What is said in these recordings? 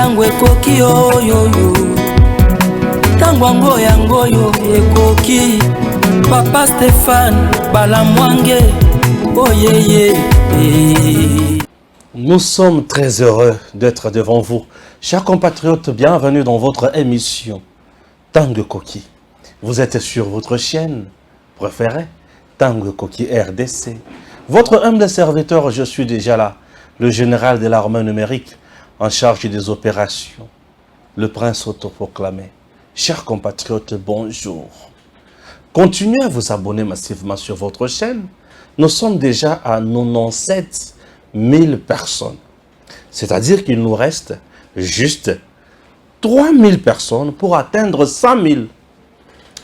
Tango ekoki oyoyo, tango yangoyo ekoki. Papa Stéphane Balamwange, oh yeah. Nous sommes très heureux d'être devant vous. Chers compatriotes, bienvenue dans votre émission Tango Koki. Vous êtes sur votre chaîne préférée, Tango Koki RDC. Votre humble serviteur, je suis déjà là, le général de l'armée numérique en charge des opérations, le prince autoproclamé. Chers compatriotes, bonjour. Continuez à vous abonner massivement sur votre chaîne. Nous sommes déjà à 97 000 personnes. C'est-à-dire qu'il nous reste juste 3 000 personnes pour atteindre 100 000.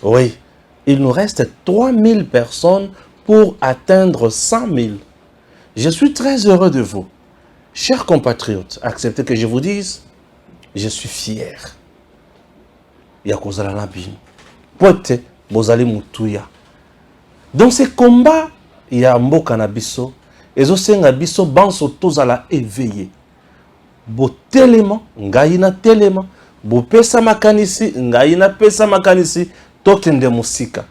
Oui, il nous reste 3 000 personnes pour atteindre 100 000. Je suis très heureux de vous. Chers compatriotes, acceptez que je vous dise, je suis fier. Yakozala Nabin. Pote, Bozali Mutuya. Dans ces combats, il y a Mboka Nabiso. Et aussi Nabiso, Banso Tozala éveillé. Bo telema, Ngaïna telema. Bo pesa makanisi, Ngaïna pesa makanisi. Tokende musika.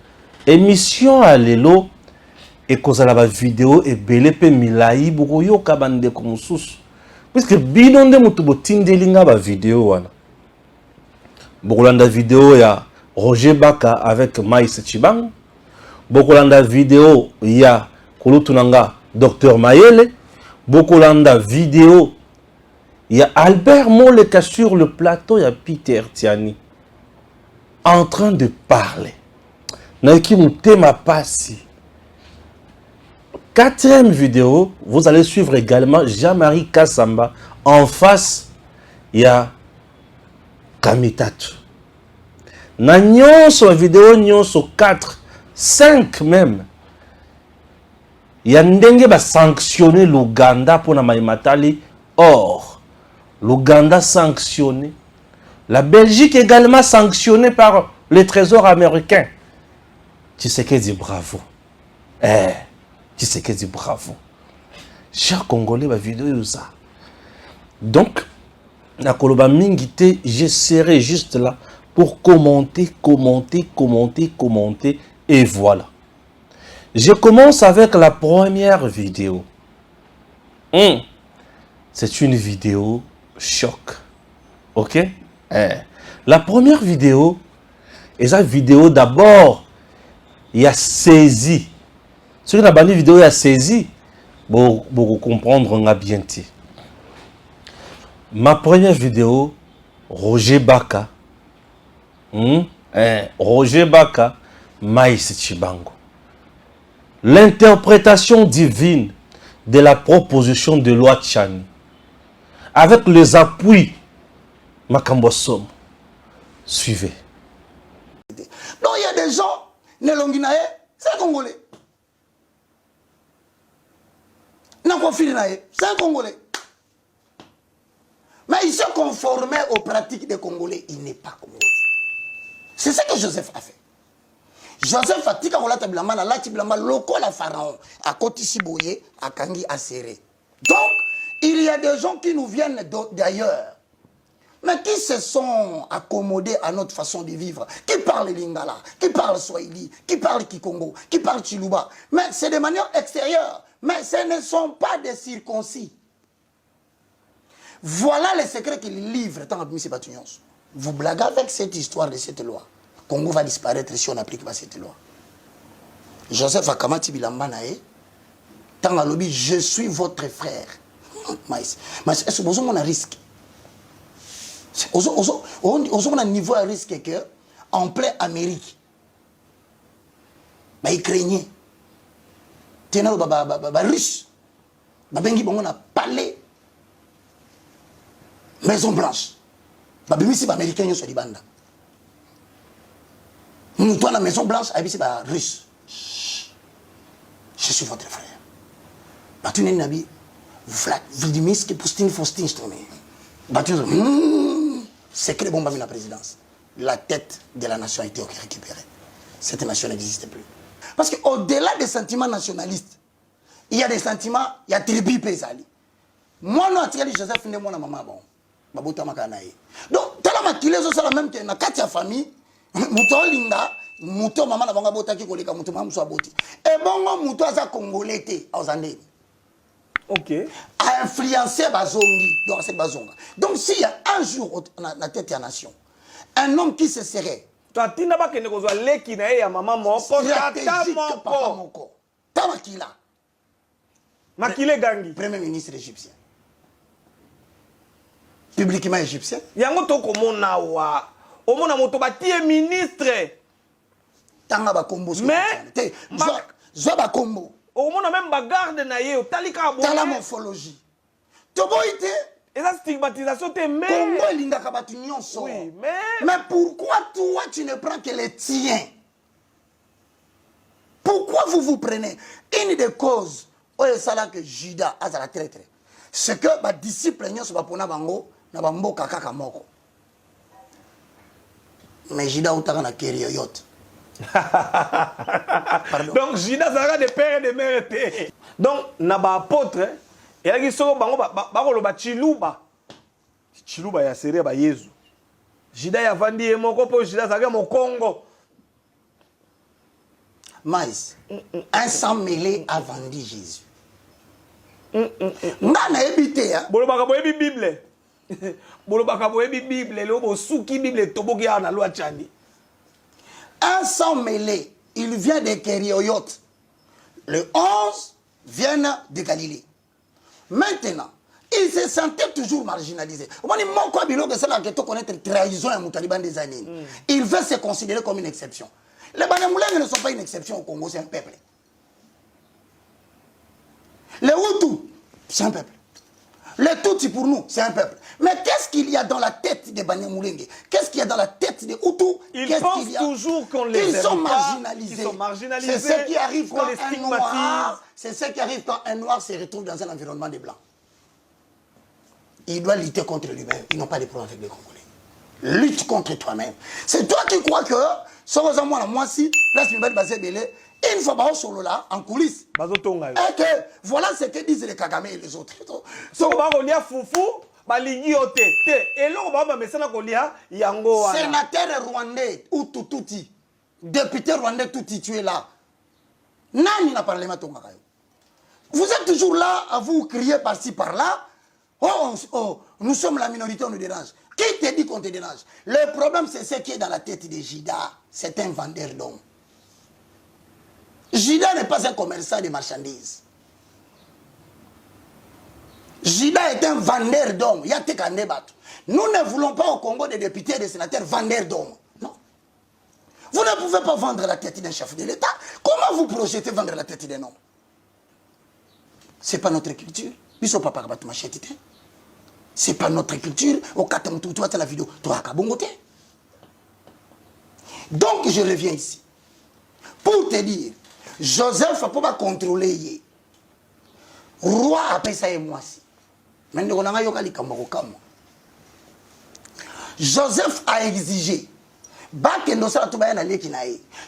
Émission à l'élo. Et kozala ba vidéo et belepe milai boko yo kabande kumususu. Puisque bidonde mutu bo tindelinga ba vidéo wana. Bokolanda vidéo ya Roger Baka avec Maïs Chibango. Bokolanda vidéo ya Kulutunanga Dr Mayele. Bokolanda vidéo ya Albert Moleka sur le plateau ya Peter Tiani. En train de parler. Naiki mutema pasi. Quatrième vidéo, vous allez suivre également Jean-Marie Kassamba. En face, il y a Kamitatu. Na nyonso la vidéo nyonso 4, 5 même. Il y a ndenge ba sanctionner l'Ouganda pour na maimatali. Or, l'Ouganda sanctionné. La Belgique également sanctionnée par le Trésor américain. Tu sais qu'elle dit bravo. Tu sais qu'elle dit bravo. Chers Congolais, ma vidéo est ça. Donc, la Koloba Mingite, je serai juste là pour commenter. Et voilà. Je commence avec la première vidéo. C'est une vidéo choc. Ok? La première vidéo, et cette vidéo d'abord, il y a saisi. Ce qui n'a pas vidéo, il y a saisi. Pour comprendre, on a bien dit. Ma première vidéo, Roger Baka. Roger Baka, Maïs Chibango. L'interprétation divine de la proposition de loi Tchani. Avec les appuis Makambosom. Suivez. Donc il y a des gens, Nelonginae, c'est un Congolais. C'est un Congolais. Mais il se conformait aux pratiques des Congolais. Il n'est pas Congolais. C'est ce que Joseph a fait. Joseph a dit la pharaon à Kotisiboye, à Kangi, à Serré. Donc, il y a des gens qui nous viennent d'ailleurs, mais qui se sont accommodés à notre façon de vivre, qui parlent Lingala, qui parlent Swahili, qui parlent Kikongo, qui parlent Chiluba. Mais c'est de manière extérieure. Mais ce ne sont pas des circoncis. Voilà les secrets qu'il livre tant que M. Batunyons. Vous blaguez avec cette histoire de cette loi. Congo va disparaître si on n'applique pas cette loi. Joseph Akamati Bilambanae, tant à lobby, je suis votre frère. Mais est-ce que vous avez un risque? Vous avez un niveau à risque que en plein Amérique, il craignait. Tenez russe, bengi bongo na palais, Maison Blanche, babimisi ba américain yo sur banda. Nous toi la Maison Blanche abisi ba russe. Je suis votre frère. Batune nabi, Vladimir Poutine Faustin Stromé. Batune, secret bomba la présidence. La tête de la nation a été récupérée. Cette nation n'existe plus. Parce qu'au-delà des sentiments nationalistes, il y a des sentiments, il y a tribu pesali. Moi, non, Joseph, n'est mon maman. Bon. babota makanaye. Donc tala makile zo sala même que na kati ya famille muto linga muto mama na banga bota ki koleka muto mama so aboti. Et bongo muto aza congolais té ozandeni. OK. A influencé bazongi donc c'est bazonga. Donc s'il y a un jour na tête ya nation un homme qui se serait Tatina ba kene kozwa leki na ya mama moko tata moko. Tamakila. Makile gangi. Premier ministre égyptien. Publiquement égyptien. Yango to komona wa. Omona moto batie ministre. Tanga ba kombo. Mais zo ba kombo. Omona même ba garde na ye otalika bo. Tala morphologie. Toboite. Et la stigmatisation te mais. Congo linga kabatu nyonso. Oui, mais. Mais pourquoi toi tu ne prends que les tiens? Pourquoi vous prenez une des causes où il y a que Judas a la traître? C'est que les disciples nyonso ba pona bango na bamboka kaka moko. Mais Judas utaka na kérioyote. Donc Judas a des pères et des mères. Donc na ba apôtre et là qui sont bango ba koloba chiluba. Chiluba ya sere ba Yesu. Judas ya vandi e moko po Judas a mo Congo. Mais un sang mêlé a vendu Jésus. Ngana ebité hein. Bolobaka boyebi Bible. Bolobaka boyebi Bible le bo suki Bible toboki ya na loi chandi. Un sang mêlé, il vient de Kérioyote. Le 11 viennent de Galilée. Maintenant, il se sentait toujours marginalisé. Il veut se considérer comme une exception. Les Banyamulènes ne sont pas une exception au Congo, c'est un peuple. Les Hutus, c'est un peuple. Les Tutsis pour nous, c'est un peuple. Mais qu'est-ce qu'il y a dans la tête des Banyamulènes? Qu'est-ce qu'il y a dans la tête des Hutus? Ils pensent toujours qu'on les Ils aime sont pas. marginalisés. Ils sont marginalisés. C'est ce qui arrive quand les un stigmatise. noir, c'est ce qui arrive quand un noir se retrouve dans un environnement de blancs. Il doit lutter contre lui-même. Ils n'ont pas de problème avec les Congolais. Lutte contre toi-même. C'est toi qui crois que, sans moi si, place Mibali Basé Belé, une fois par solo là, en coulisses. Et que, voilà ce que disent les Kagame et les autres. Sénateur rwandais, ou Tututi, député rwandais Tuti, tu es là. Nani n'a parlé maintenant. Vous êtes toujours là à vous crier par-ci par-là. Oh, nous sommes la minorité, on nous dérange. Qui te dit qu'on te dérange? Le problème, c'est ce qui est dans la tête de Judas. C'est un vendeur d'hommes. Judas n'est pas un commerçant de marchandises. Judas est un vendeur d'hommes. Nous ne voulons pas au Congo des députés et des sénateurs vendeurs d'hommes. Non. Vous ne pouvez pas vendre la tête d'un chef de l'État. Comment vous projetez vendre la tête d'un homme? Ce n'est pas notre culture. C'est pas notre culture. La vidéo. Donc je reviens ici. Pour te dire, Joseph ne peut pas contrôler. Roi a ça et moi si. Joseph a exigé.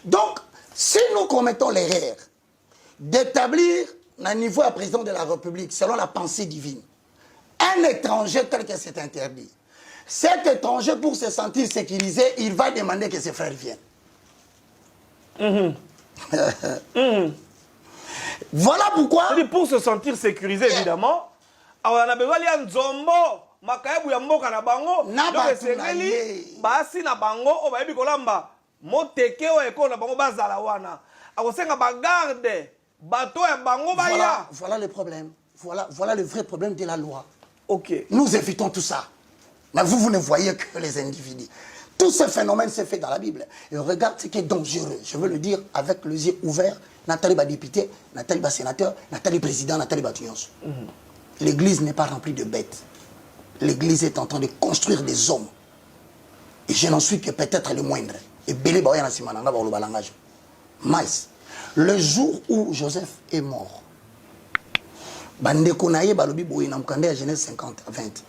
Donc, si nous commettons l'erreur d'établir un niveau à président de la République selon la pensée divine, un étranger tel que c'est interdit, cet étranger pour se sentir sécurisé, il va demander que ses frères viennent. Voilà pourquoi. Pour se sentir sécurisé, évidemment, on a besoin de Nzombo, Makayabu ya mboka na bango, donc c'est basi na bango, on va y kolamba, moteke o eko na bango bazala wana. Akosenga bagarde, bato ya bango baya. Voilà le problème. Voilà le vrai problème de la loi. Ok. Nous évitons tout ça. Mais vous ne voyez que les individus. Tout ce phénomène s'est fait dans la Bible. Et regarde ce qui est dangereux. Je veux le dire avec les yeux ouverts. Nathalie va député, Nathalie va sénateur, Nathalie président, Nathalie va tunyonso. L'église n'est pas remplie de bêtes. L'église est en train de construire des hommes. Et je n'en suis que peut-être le moindre. Et Bélé Baoya Nasimananga va le balangage. Mais, le jour où Joseph est mort, Bande Konaye Balobi Boye Namkande à Genèse 50 à 20.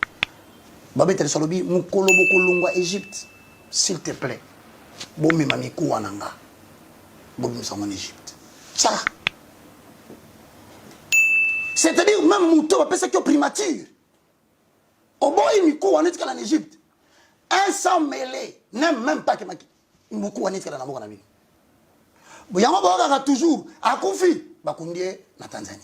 Babé Telesalobi, Mukolo Bokolongwa Égypte. S'il te plaît, Bomi Mamikou Wananga. Bomi Moussam en Égypte. Ça. C'est-à-dire, même Mouto, on appelle ça que primature. Oboy Mikou, on est en Égypte. Un sang mêlé, même pas que Mikou, on est en Amérique. Bouyama Boga toujours, Akoufi, Bakundie, na Tanzanie.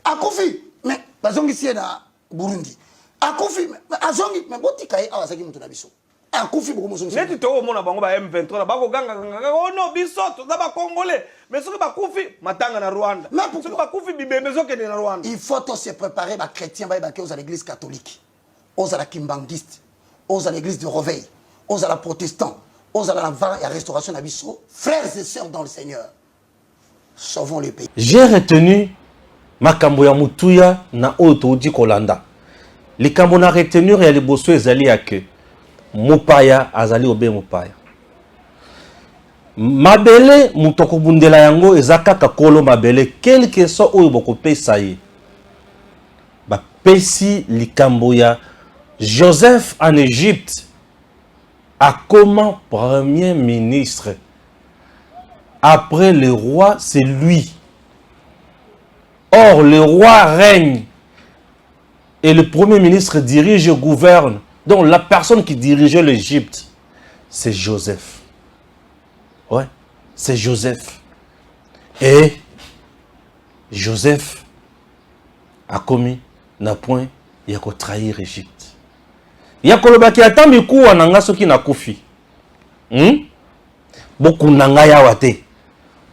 Akoufi, mais Bazongi c'est na Burundi. Akoufi, Azongi, mais Botikaye, Awasaki Mutunabiso. Akoufi, beaucoup de mais tu te vois, mon abongo M23, Bako Ganga, oh non, Bisoto, Daba Congolais, mais ce que Bakoufi, Matanga na Rwanda. Mais pourquoi Bakoufi, Bibé, mais ce que na Rwanda. Il faut se préparer, les chrétiens, aux l'église catholique, aux à la kimbangiste, aux à l'église de Reveil, aux à la protestant, aux à la vente et à la restauration d'Abisso, frères et sœurs dans le Seigneur, sauvons le pays. J'ai retenu makambo ya mutuya na oto di kolanda. Les kambo na retenir ya liboso ezali ya ke mupaya azali obe mupaya. Mabele mutoko bundela yango ezakaka kolo mabele quel que soit oyo boko pesa ye. Ba pesi likambo ya Joseph en Égypte a comme premier ministre. Après le roi, c'est lui. Or, le roi règne et le premier ministre dirige et gouverne. Donc, la personne qui dirigeait l'Égypte, c'est Joseph. Ouais, c'est Joseph. Et Joseph a commis un point, il a trahir l'Égypte. Il y a kolobaki atambi kuwa nanga soki na kufi. Boku nanga ya wate.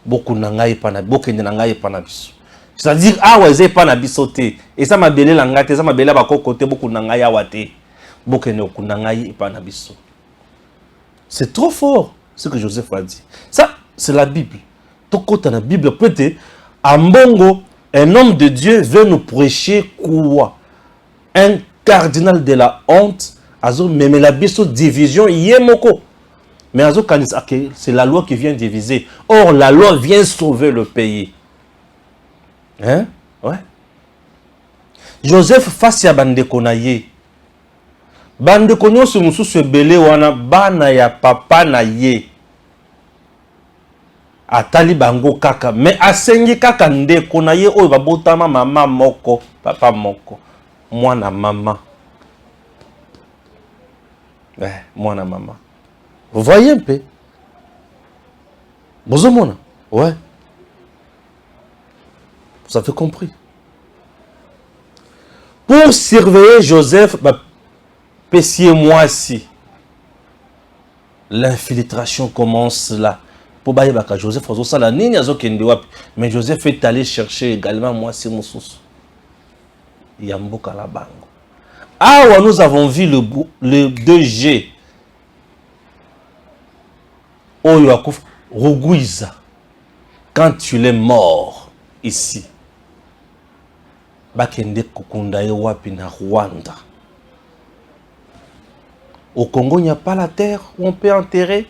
Boku nanga epana, boku nanga epana biso. C'est-à-dire awa eze epana biso te. Et ça m'a belé langa te, ça m'a belé bako kote boku nanga ya wate. Boku nanga epana biso. C'est trop fort ce que Joseph a dit. Ça c'est la Bible. Tokota na Bible peut-être ambongo un homme de Dieu veut nous prêcher quoi? Un cardinal de la honte. Azo mais la biso division yemoko. Mais azo kanis c'est la loi qui vient diviser. Or la loi vient sauver le pays. Hein? Ouais. Joseph face à bandeko na ye. Bandeko nyonso mususu ebele wana bana ya papa na ye. Atali bango kaka mais asengi kaka ndeko na ye oyo babotama mama moko, papa moko, mwana mama. Moi, maman. Vous voyez un peu? Bonjour, ouais. Vous avez compris. Pour surveiller Joseph, moi si l'infiltration commence là. Pour bailler Joseph, mais Joseph est allé chercher également moi si mon sous. Yamboka la bango. Ah, nous avons vu le 2G. Oh, Yakouf, Roguiza. Quand tu l'es mort ici. Bakende Kukundaye Wapi na Rwanda. Au Congo, il n'y a pas la terre où on peut enterrer.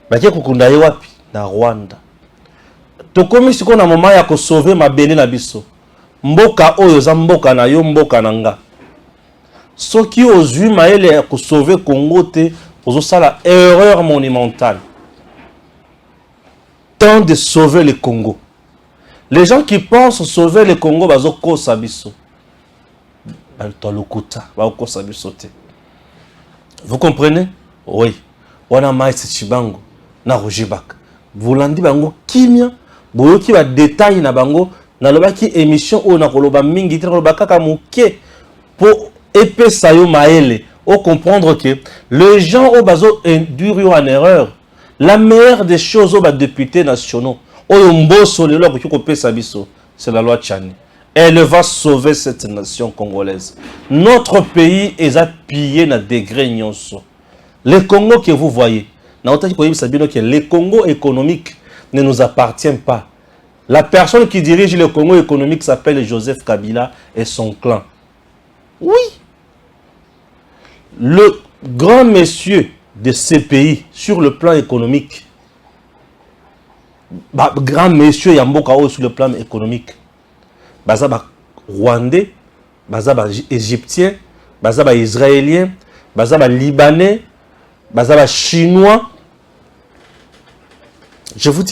Bakende Kukundaye Wapi na Rwanda. Tokomi siko na moment ya ko sauver ma bene na biso. Mboka oyo za mboka na yo mboka nanga. Ceux qui osent maël pour sauver Congo te ça la erreur monumentale. Tant de sauver le Congo. Les gens qui pensent sauver le Congo bazo ko sabiso. Vous comprenez? Oui. Wana maïs chibango na rojibak. Vous l'andi bango kimia boyoki ba détail na bango na lobaki émission o na koloba mingi tra koloba kaka muke pour épée sayo maele, au comprendre que les gens au bazo induire en erreur. La meilleure des choses aux députés nationaux, c'est la loi Tchani. Elle va sauver cette nation congolaise. Notre pays est à piller na degré nyonso. Le Congo que vous voyez, le Congo économique ne nous appartient pas. La personne qui dirige le Congo économique s'appelle Joseph Kabila et son clan. Oui. Le grand monsieur de ces pays sur le plan économique, grand monsieur Yamboka sur le plan économique, bazaba rwandais, bazaba égyptien, bazaba israélien, bazaba libanais, bazaba chinois. Je vous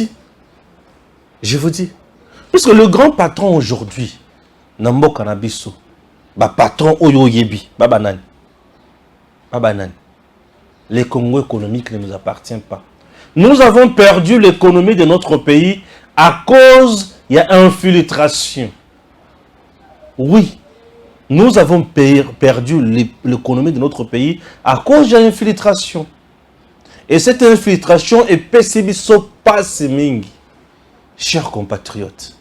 dis, puisque le grand patron aujourd'hui, Nambo Kanabiso, patron oyo yebi, babanani. Les Congo économiques ne nous appartient pas. Nous avons perdu l'économie de notre pays à cause il y a infiltration. Oui, nous avons perdu l'économie de notre pays à cause de l'infiltration. Et cette infiltration est pessibiso passe mingi. Chers compatriotes,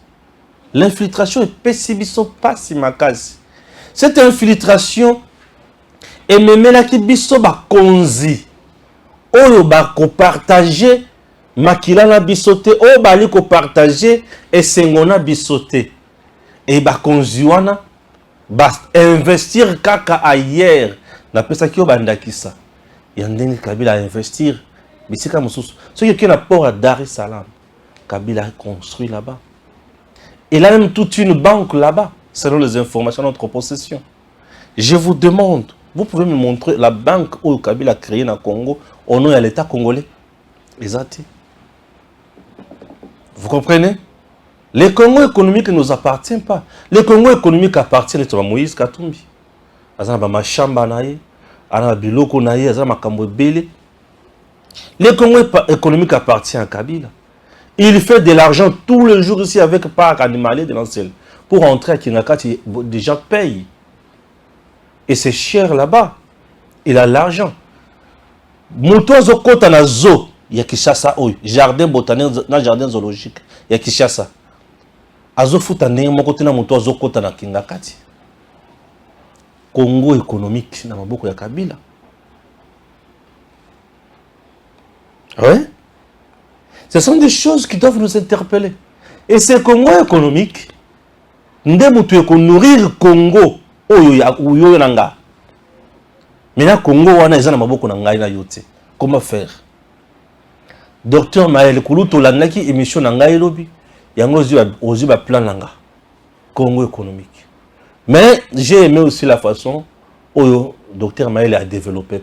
l'infiltration est pessibiso passe makasi. Cette infiltration est même là qui biso ba konzi. Oyo ba ko partager makila na bisote, oyo ba li ko partager et sengona bisote. Et ba konzi wana ba investir kaka ailleurs. Na pesa ki obanda kisa. Yandeni Kabila a investir. Mais c'est comme ça. Ce qui est un port à Dar es Salaam. Kabila a construit là-bas. Il a même toute une banque là-bas, selon les informations de notre possession. Je vous demande, vous pouvez me montrer la banque où Kabila a créé dans le Congo, au nom de l'État congolais. Exact. Vous comprenez? Les Congo économiques ne nous appartiennent pas. Les Congo économiques appartiennent à Moïse Katumbi. Azana ba mashamba naye, ana biloko naye, azana makambo ebele. Les Congo économiques appartient à Kabila. Il fait de l'argent tous les jours ici avec parc animalier de l'ancien. Pour entrer à Kinakati, des gens payent. Et c'est cher là-bas. Il a l'argent. Mouton Zokota na zo, il y a Kishasa, jardin botanique, jardin zoologique, il y a Kishasa. Azo futane mokote na mouton Zokota na Kinakati. Congo économique na maboko ya Kabila. Oui. Ce sont des choses qui doivent nous interpeller. Et c'est Congo économique. Ndemu tu ko nourrir Congo oyo nanga. Maintenant Congo wana ezana maboko na ngai na yote. Comment faire? Docteur Maël Kuluto landaki émission na ngai lobi. Yango ozi ba plan nanga. Congo économique. Mais j'ai aimé aussi la façon où Docteur Maël a développé.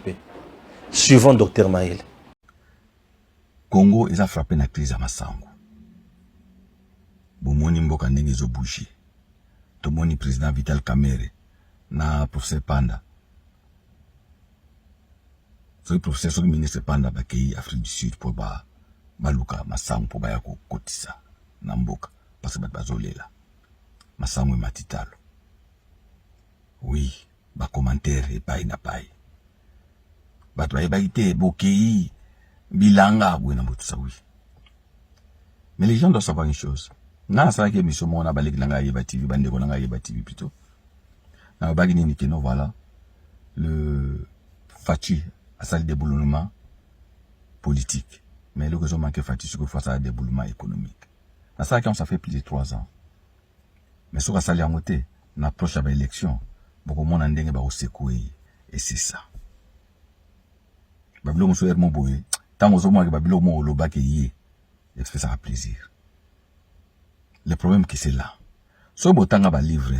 Suivant Docteur Maël. Congo a frappé na crise à Masango. Bomoni mboka ndenge zo bouger. Tomoni président Vital Kamerhe na professeur Panda. So professeur so ministre Panda ba kei Afrique du Sud pour ba baluka Masango pour ba ya ko kotisa na mboka parce que bazolela. Masango e matitalo. Oui, ba commentaire et pas na pai. Ba ba ite bokei bilanga oui. Mais les gens doivent savoir une chose. Na sala ke miso mona baleki langa yeba TV bande ko langa yeba TV plutôt. Na bagini ni keno voilà le Fati a sali déboulonnement politique. Mais le raison manque Fati sur face à déboulonnement économique. Na sala que ça fait plus de 3 ans. Mais sur sali a monté na approche à l'élection beaucoup mona ndenge ba osekoué et c'est ça. Babilo muso ermo boye tant aux hommes que babilo mo loba ke yé fait ça à plaisir. Le problème qui c'est là. So botanga ba livre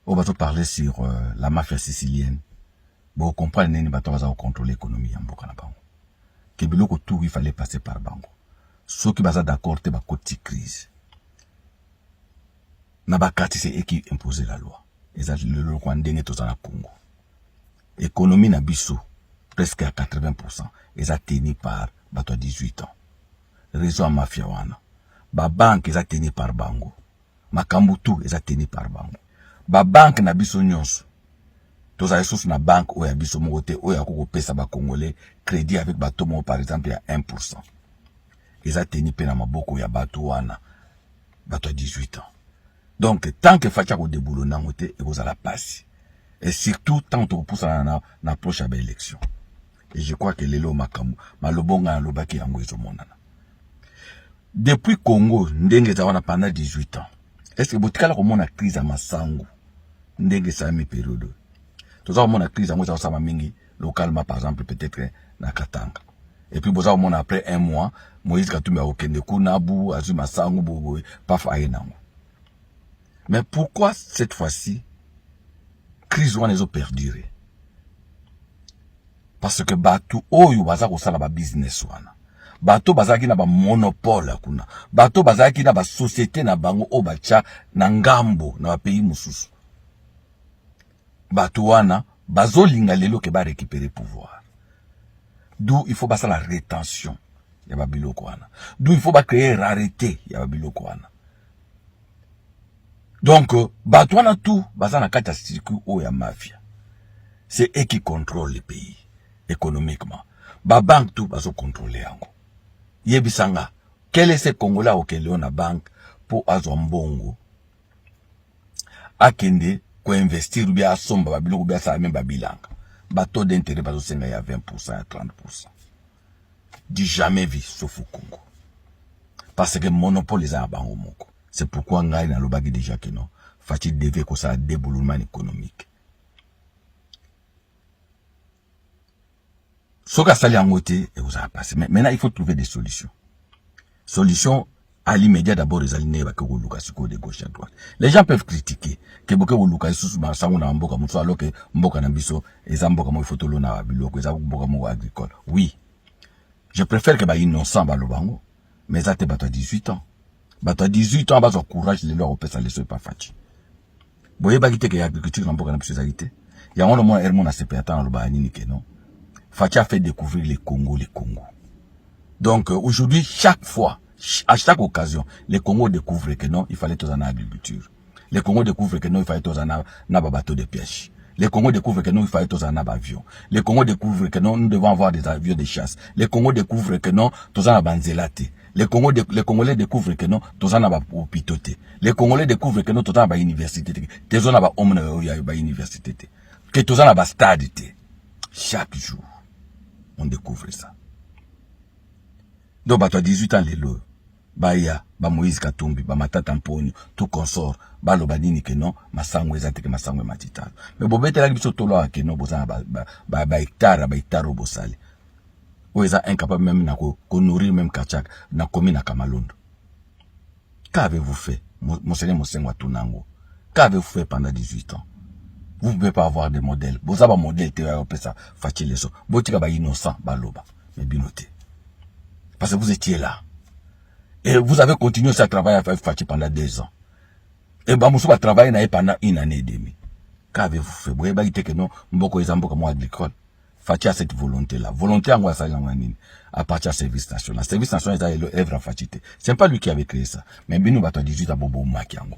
on va parler sur la mafia sicilienne. Bon comprendre neni bato va contrôler l'économie en mboka na bango. Que biloko tout il fallait passer par bango. Ceux qui baza d'accord te ba côté crise. Na ba kati c'est qui imposer la loi. Eza le loko ndenge to za na Congo. Économie na biso presque à 80%. Eza tenu par bato à 18 ans. Réseau mafia wana. Ba banque eza tenu par bango. Makambutu eza tenu par bango. Ba banque na biso nyonso. Toza ressources na banque ou ya biso mokote ou ya koko pesa ba congolais crédit avec bato mo par exemple à 1%. Eza tenu pe na maboko ya bato wana. Bato à 18 ans. Donc tant que facha ko déboulonna ngote e kozala passe. Et surtout tant que pousse na approche à l'élection. Et je crois que lelo makamu malobonga lobaki yango ezomonana. Depuis Congo, ndenge zawana pendant 18 ans. Est-ce que botikala komona crise à Masango? Ndenge sa mi période. Toza komona crise à Moza sama mingi localement par exemple peut-être na Katanga. Et puis boza komona après 1 mois, Moïse Katumbi a okende kunabu azu Masango bobo pa faye nango. Mais pourquoi cette fois-ci crise wana ezo perdurer? Parce que batu oyo baza ko sala ba business wana. Bato bazaki na ba monopole kuna. Bato bazaki na ba société na bango o bacha na ngambo na ba pays mususu. bato wana bazolinga lelo ke ba récupérer pouvoir. D'où il faut passer la rétention ya ba biloko wana. D'où il faut ba créer rareté ya ba biloko wana. Donc bato wana tout baza na kati ya circuit o ya mafia. C'est eux qui contrôlent le pays économiquement. Ba banque tout bazo contrôler yango. Yebisanga, quel est ce Congolais auquel on a banque pour azwambongo akende ko investir bien à somba babilo bien ça même babilanga. Ba taux d'intérêt bazo senga ya 20% à 30%. Du jamais vu sauf au Congo. Parce que monopole les a bango moko. C'est pourquoi ngai na lobaki déjà que non, fati devait ko ça déboulement économique. Soka sali angote et vous a passé. Mais maintenant il faut trouver des solutions. Solution à l'immédiat d'abord les aligner avec le Lukasiko de gauche à droite. Les gens peuvent critiquer que beaucoup de Lukasiko ba sango na mboka muso alors que mboka na biso ezamboka mo fotolo na biloko ezamboka mo agricole. Oui. Je préfère que ba innocent ba lobango mais ça te bato à 18 ans. Bato à 18 ans ba so courage les leur opesa les pas fati. Boye ba kite que agriculture na mboka na biso zalité. Ya on mo hermon na CP ata na ba nini ke non. Fati a fait découvrir les Congo. Donc aujourd'hui, chaque fois, à chaque occasion, les Congos découvrent que non, il fallait tous en agriculture. Les Congos découvrent que non, il fallait tous en bateau de pêche. Les Congos découvrent que non, il fallait tous en avion. Les Congos découvrent que non, nous devons avoir des avions de chasse. Les Congos découvrent que non, tous en banzelate. Les Congolais découvrent que non, tous en hôpitaux. Les Congolais découvrent que non, tous en université. Que tous en université. Que tous en stade. Chaque jour, on découvre ça. Donc, bato 18 ans, les lots, Baya, ba Moïse Katumbi, ba Matata Mponi, tout consort, ba lobadini que non, ma sangwe zate que ma sangwe matitalo. Mais bon, bête la biso tolo a que non, bozana ba hectare au bosali. Ou eza incapable même na ko nourrir même Kachak, na komi na Kamalondo. Qu'avez-vous fait, Monseigneur Monsengwa Tunango? Qu'avez-vous fait pendant 18 ans? Vous ne pouvez pas avoir des modèles. Vous avez un modèle, vous avez ça, facile les choses. Vous êtes innocent, baloba, mais binoté. Parce que vous étiez là. Et vous avez continué à travailler avec Fachi pendant 2 ans. Et Bamoussou va travailler pendant 1 année et demie. Qu'avez-vous fait? Vous avez dit que non, Mboko est un agricole. Fachi a cette volonté-là. Volonté en à partir du service national. Le service national est l'œuvre à Fachi. Ce n'est pas lui qui avait créé ça. Mais Binou Bato 18 à Bobo Makiango.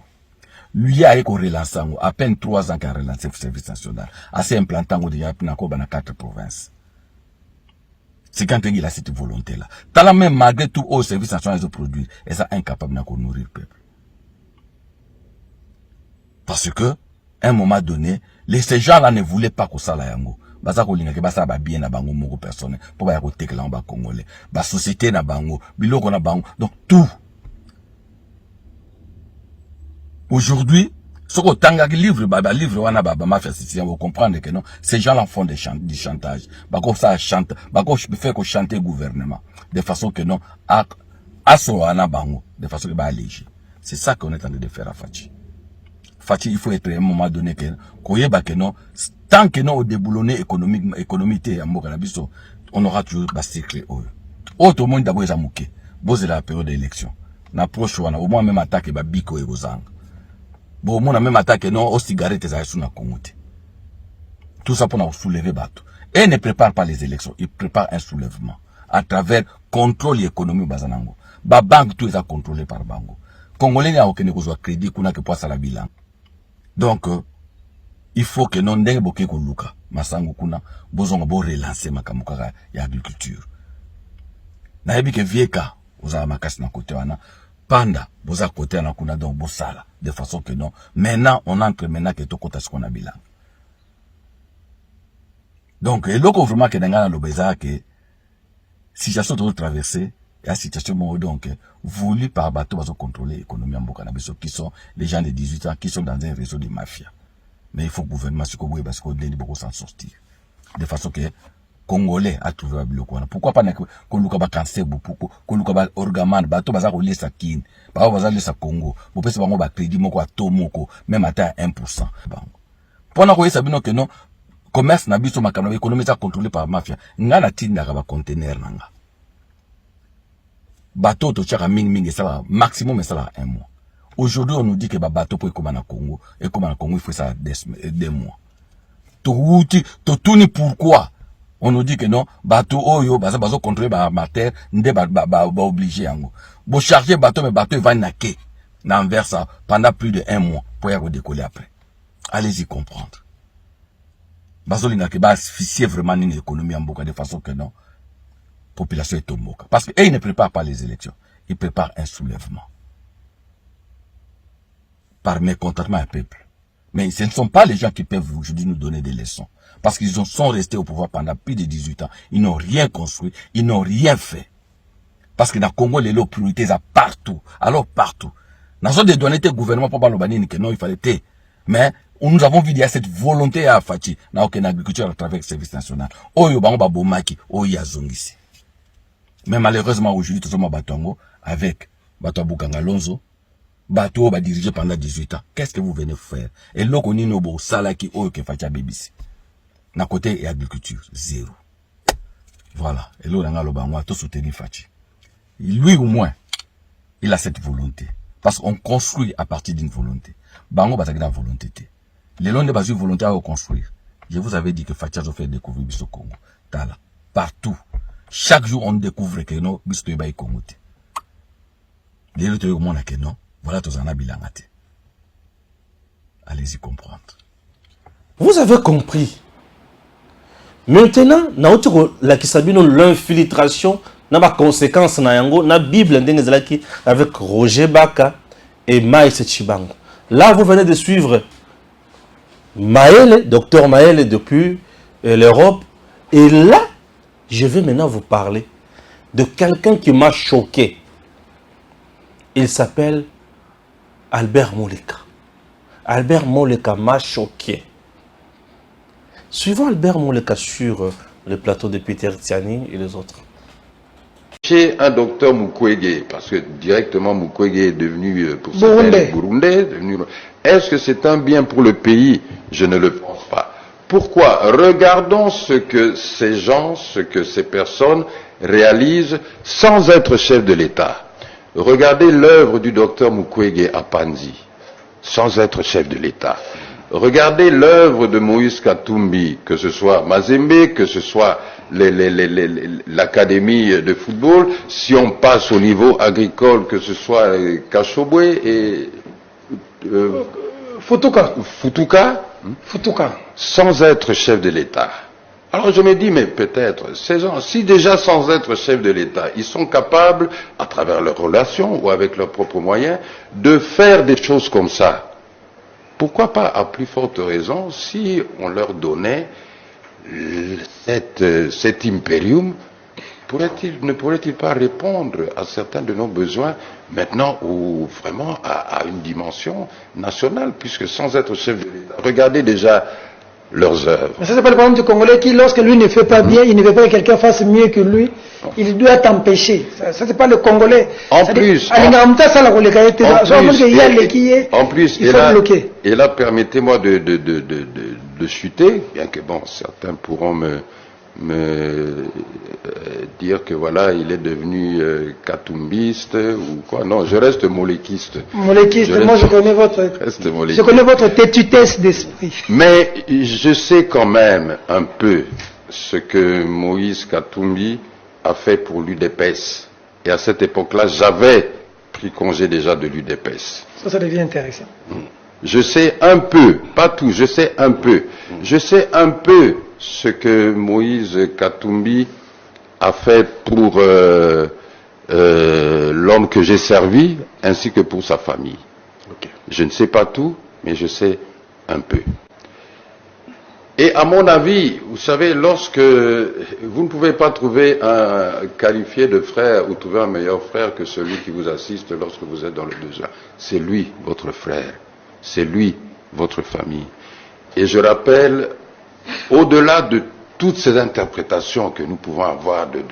Lui a relancé à peine 3 ans qu'il a relancé le service national. Assez implantant déjà dans 4 provinces. C'est quand il a cette volonté-là. Tant même malgré tout au service national de produire, ils sont incapables de nourrir le peuple. Parce que, à un moment donné, ces gens-là ne voulaient pas que ça la yango. Baza ko linga ke basa ba bien na bango moko personnel pour ba ya ko tekela en ba congolais. Ba société na bango, biloko na bango. Donc tout. Aujourd'hui, ce qu'on tanga livre, livre wana ba mafia citoyen, vous comprendre que non, ces gens-là font du chantage. Bah comme ça chante, bah comme je fais que chanter gouvernement, de façon que non, à wana bango, de façon que bah alléger. C'est ça qu'on est en train de faire à Fachi. Fachi, il faut être à un moment donné que que non, tant que non au déboulonné économique à Mokanabiso, on aura toujours bah cycle autre monde d'abord ils ont mouqué. Bose la période d'élection. N'approche wana, au moins même attaque bah biko et bozang. Bon, on a même attaqué non aux cigarettes et à la Congo. Tout ça pour nous soulever bateau. Et ne prépare pas les élections, il prépare un soulèvement à travers contrôle économique bazanango. Ba banque tout est contrôlé par bango. Congolais n'a aucun crédit qu'on a que poisse à la bilan. Donc il faut que non dengue boké ko luka masango kuna bozonga bo relancer makamuka ya agriculture. Na yebi ke vieka oza makasi na côté wana. Panda, boza côté na kuna donc bosala de façon que non. Maintenant, on entre maintenant que tout côté ce qu'on a bilan. Donc, et loko vraiment que dans le beza que situation de traverser, la situation donc voulu par bateau bazo contrôler l'économie en Bokanabiso qui sont les gens de 18 ans qui sont dans un réseau de mafia. Mais il faut que le gouvernement se couvre parce qu'on doit beaucoup s'en sortir. De façon que Congolais a trouvé biloko. Pourquoi pas qu'on luka ba cancer beaucoup, qu'on luka ba orgaman, bato baza ko lesa kin, ba baza lesa Congo, bo pesa bango ba crédit moko atomoko, même à 1%. Pendant que ça bino que non commerce na biso makambo économie ça contrôlé par mafia. Ngana tinda ka ba conteneur nanga. Bateau to chaka mingi ça maximum ça là 1 mois. Aujourd'hui on nous dit que ba bateau pour comme na Congo et comme na Congo il faut ça 2 mois. Totuni pourquoi on nous dit que non, bateau oyo, bazo contrôler ma terre, nde obligé yango. Bo charger bateau, mais bateau va naquer. N'envers ça pendant plus de 1 mois pour y redécoller après. Allez-y comprendre. Bazo linake ba asphyxier vraiment une économie en Mboka de façon que non, population est au Mboka. Parce que ils ne préparent pas les élections, ils préparent un soulèvement. Par mécontentement à peuple. Mais ce ne sont pas les gens qui peuvent aujourd'hui nous donner des leçons. Parce qu'ils sont restés au pouvoir pendant plus de 18 ans. Ils n'ont rien construit. Ils n'ont rien fait. Parce que dans le Congo, les lots priorités sont partout. Alors partout. Dans ce des données, le gouvernement, pas le que non, il fallait. Mais nous avons vu qu'il y a cette volonté à Fati, dans aucune agriculture à travers le service national. Oyo bango bomaki, oyo zongisi. Mais malheureusement, aujourd'hui, tout le monde batongo, avec Bato Bukanga Lonzo, Bato va diriger pendant 18 ans. Qu'est-ce que vous venez faire? Et là, on a un salaki oyo que Fati a BBC. Na côté et agriculture, 0. Voilà. Et là, on a le tout soutenir Fati. Lui au moins, il a cette volonté. Parce qu'on construit à partir d'une volonté. Bango bataki la volonté. Les longs de volonté à construire. Je vous avais dit que Fati a fait découvrir Biso Congo. Tala. Partout. Chaque jour, on découvre que non, Biso Toyeba Congo. Les autres, au monde, que non. Voilà, tous en a bilangate. Allez-y comprendre. Vous avez compris. Maintenant, la kisabino l'infiltration n'a pas conséquence na yango na Bible ndengezalaki avec Roger Baka et Maïs Chibango. Là, vous venez de suivre Maël, docteur Maël depuis l'Europe. Et là, je vais maintenant vous parler de quelqu'un qui m'a choqué. Il s'appelle Albert Moleka. Albert Moleka m'a choqué. Suivons Albert Moleka sur le plateau de Peter Tiani et les autres. Chez un docteur Mukwege, parce que directement Mukwege est devenu pour certains Burundais. Est-ce que c'est un bien pour le pays? Je ne le pense pas. Pourquoi? Regardons ce que ces gens, ce que ces personnes réalisent sans être chef de l'État. Regardez l'œuvre du docteur Mukwege à Panzi, sans être chef de l'État. Regardez l'œuvre de Moïse Katumbi, que ce soit Mazembe, que ce soit l'académie de football, si on passe au niveau agricole, que ce soit Kashobwe et Futuka, sans être chef de l'État. Alors je me dis, mais peut-être, ces gens, si déjà sans être chef de l'État, ils sont capables, à travers leurs relations ou avec leurs propres moyens, de faire des choses comme ça. Pourquoi pas, à plus forte raison, si on leur donnait cet impérium, ne pourrait-il pas répondre à certains de nos besoins maintenant ou vraiment à une dimension nationale, puisque sans être chef de l'État, regardez déjà leurs œuvres. Mais ça c'est pas le problème du Congolais qui, lorsque lui ne fait pas bien, il ne veut pas que quelqu'un fasse mieux que lui, il doit t'empêcher. Ça c'est pas le Congolais. En plus, et là, permettez-moi de chuter, bien que bon, certains pourront me dire que voilà, il est devenu katumbiste ou quoi. Non, je reste moléquiste. Moléquiste, je connais votre tétutesse d'esprit. Mais je sais quand même un peu ce que Moïse Katumbi a fait pour l'UDPS. Et à cette époque-là, j'avais pris congé déjà de l'UDPS. Ça devient intéressant. Je sais un peu, pas tout, je sais un peu. Je sais un peu ce que Moïse Katumbi a fait pour l'homme que j'ai servi, ainsi que pour sa famille. Okay. Je ne sais pas tout, mais je sais un peu. Et à mon avis, vous savez, lorsque vous ne pouvez pas trouver un qualifié de frère ou trouver un meilleur frère que celui qui vous assiste lorsque vous êtes dans le besoin, c'est lui, votre frère. C'est lui, votre famille. Et je rappelle, au-delà de toutes ces interprétations que nous pouvons avoir de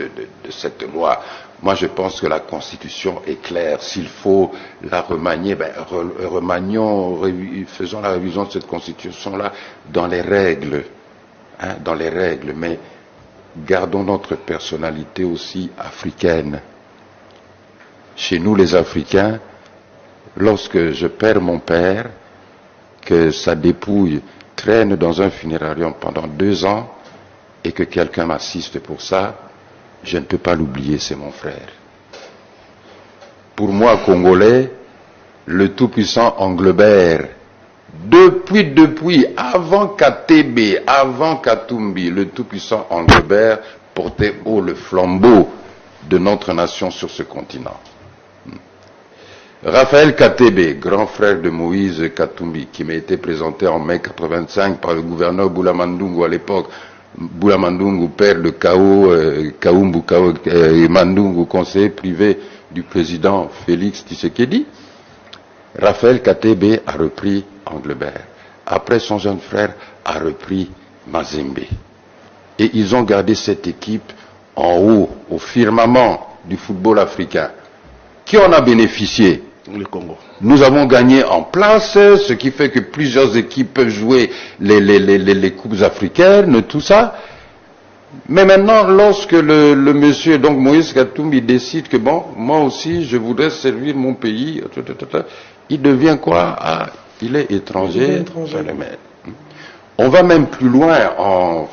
cette loi, moi je pense que la Constitution est claire. S'il faut la remanier, faisons la révision de cette Constitution-là dans les règles, mais gardons notre personnalité aussi africaine. Chez nous les Africains, lorsque je perds mon père, que sa dépouille traîne dans un funérarium pendant 2 ans et que quelqu'un m'assiste pour ça, je ne peux pas l'oublier, c'est mon frère. Pour moi, Congolais, le tout-puissant Englebert, depuis, avant Katebe, avant Katumbi, le tout-puissant Englebert portait haut le flambeau de notre nation sur ce continent. Raphaël Katebe, grand frère de Moïse Katumbi, qui m'a été présenté en mai 85 par le gouverneur Boulamandungu à l'époque, Boulamandungu, père de Kaumbu Mandungu, conseiller privé du président Félix Tshisekedi. Raphaël Katebe a repris Englebert. Après, son jeune frère a repris Mazembe. Et ils ont gardé cette équipe en haut, au firmament du football africain. Qui en a bénéficié? Le Congo. Nous avons gagné en place, ce qui fait que plusieurs équipes peuvent jouer les coupes africaines, tout ça. Mais maintenant, lorsque le monsieur, donc Moïse Katumbi, décide que bon, moi aussi, je voudrais servir mon pays, il devient quoi? Il est étranger. On va même plus loin en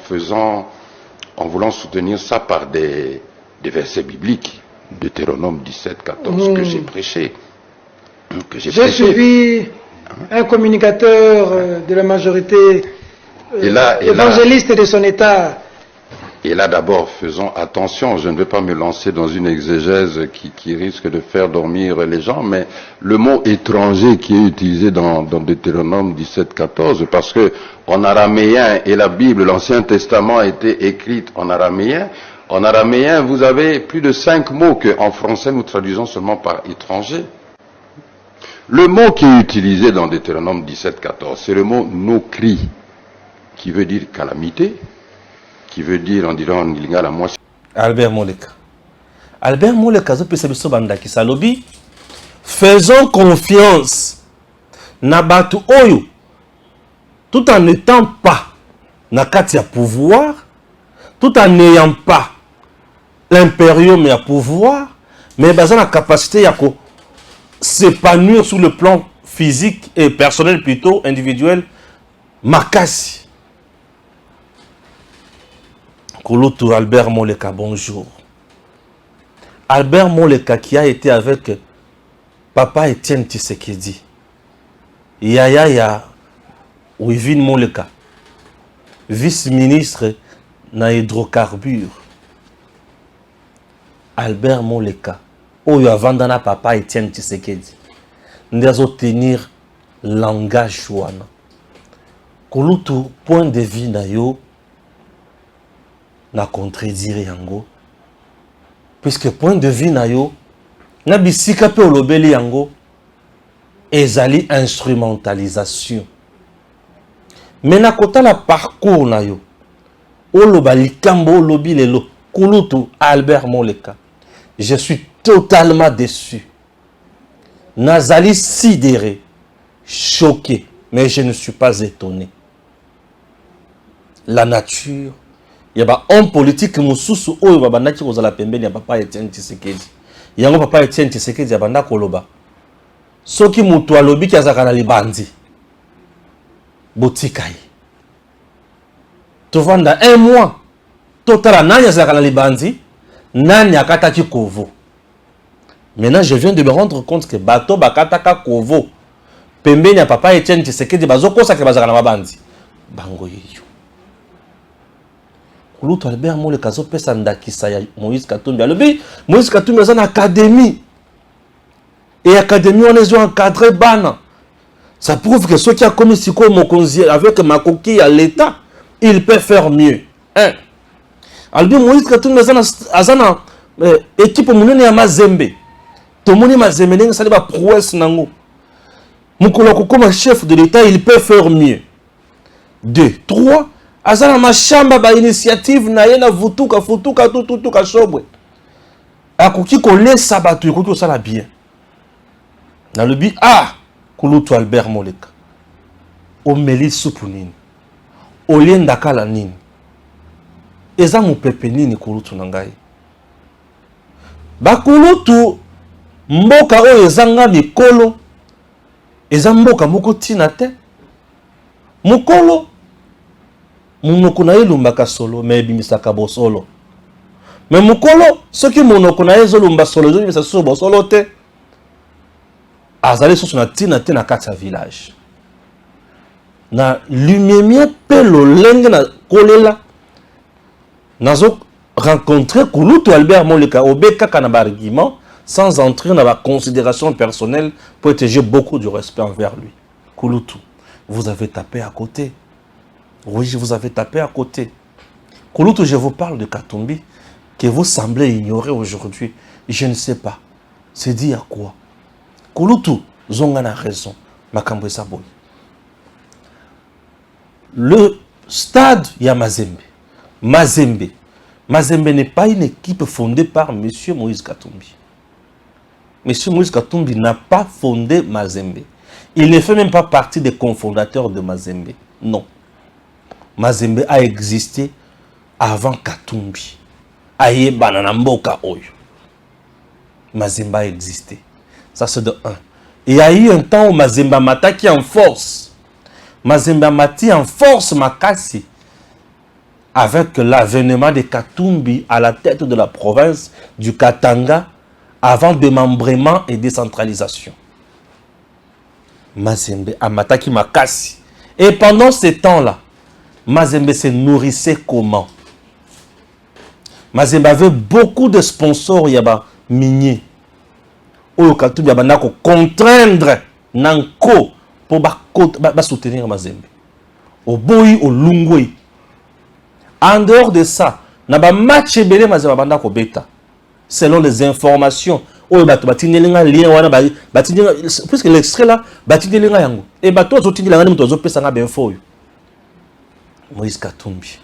voulant soutenir ça par des versets bibliques. Deutéronome 17, 14, que j'ai prêché. J'ai suivi un communicateur de la majorité évangéliste de son État. Et là, d'abord, faisons attention, je ne vais pas me lancer dans une exégèse qui risque de faire dormir les gens, mais le mot étranger qui est utilisé dans Deutéronome 17, 14, parce que en araméen, et la Bible, l'Ancien Testament a été écrite en araméen, vous avez plus de 5 mots qu'en français nous traduisons seulement par étranger. Le mot qui est utilisé dans Deutéronome 17, 14, c'est le mot nokri, qui veut dire calamité, qui veut dire, on dirait en lingala moi. Albert Moleka. Albert Moleka, Salobi, faisons confiance Nabatu Oyo, tout en n'étant pas Nakatia pouvoir, tout en n'ayant pas l'impérium et à pouvoir, mais basant la capacité à s'épanouir sur le plan physique et personnel plutôt, individuel, Makasi. Kouloutou Albert Moleka, bonjour. Albert Moleka qui a été avec Papa Étienne Tshisekedi. Yaya Wivine Moleka, vice-ministre na hydrocarbures. Albert Moleka, Oyo Avandana Papa Étienne Tshisekedi. Nous tenir langage wana. Kouloutou, point de vue na yo, na contredire yango puisque point de vue na yo na bisika pe olobeli yango ezali instrumentalisation mais na kota la parcours na yo oloba likambo olobi lelo Kouloutou Albert Moleka, je suis totalement déçu, nazali sidéré, choqué, mais je ne suis pas étonné. La nature, il y a un homme politique mususu oyo babandaki kozala pembeni ya Papa Étienne Tshisekedi. Yango Papa Étienne Tshisekedi abanda koloba. Soki mutu alobi ki azaka na libandi. Botikai. Tovanda 1 mois. Totala nani azaka na libandi, nani akataki kovo. Maintenant je viens de me rendre compte que bato bakataka kovo. Pembeni ya Papa Étienne Tshisekedi bazokosa ke bazaka na mabandi. Bango yeyo. Kouloutou Albert Moleka pesa ndakisa ya Moïse Katumbi. Alobi Moïse Katumbi est en académie. Et académie on est encadré bana. Ça prouve que ceux qui a commis Siko Mokonzi avec Makoki à l'État, il peut faire mieux. Hein? Alobi Moïse Katumbi azana équipe munene ya Mazembe. Tomoni Mazembe nenga sali ba prouesse nango. Mukolo kokoma chef de l'État, il peut faire mieux. 2, 3 azana mashamba ba initiative na yena vutuka tutuka shobwe akoki kolesa bato ekoki osala bien na lobi Kouloutou Albert Moleka omeli supu nini olienda kala nini eza mopepe nini Kouloutou na ngai ba Kouloutou mboka oyo ezanga mikolo eza mboka moko tina te mokolo monoko na ye lumbaka solo mais ebimisaka bosolo. Mais mukolo soki monoko na ye ezolumba solo ezobimisa susu bosolo te azali susu na ntina te na kati ya village na lumiemie mpe lolenge na kolela nazo rencontrer Kulutu Albert Moleka obekaka na argument sans entrer dans la considération personnelle pour être j'ai beaucoup de respect envers lui. Kulutu, vous avez tapé à côté. Oui, vous avez tapé à côté. Kulutu, je vous parle de Katumbi que vous semblez ignorer aujourd'hui. Je ne sais pas. C'est dit à quoi? Kulutu, Zonga a raison. Makambo Saboy. Le stade Yamazembe. Mazembe n'est pas une équipe fondée par M. Moïse Katumbi. M. Moïse Katumbi n'a pas fondé Mazembe. Il ne fait même pas partie des cofondateurs de Mazembe. Non. Mazembe a existé avant Katumbi. Aye Bananamboka Oyo. Mazembe a existé. Ça c'est de 1. Il y a eu un temps où Mazembe Mata qui en force. Mazembe Mati en force Makasi. Avec l'avènement de Katumbi à la tête de la province du Katanga avant démembrement et décentralisation. Mazembe Amataki Makasi. Et pendant ces temps-là, Mazembe se nourrissait comment? Mazembe avait beaucoup de sponsors yaba miniers. Oyo Katumbi yaba ko contraindre nanko pour soutenir Mazembe. Au boyi au lungwe. En dehors de ça, na ba match belé Mazembe banda ko beta. Selon les informations, oyo bato batindelinga lien wana batindelinga puisque l'extrait là batindelinga yango et bato zotindelinga muto zopesa nga benfo oyo. Moïse Katumbi.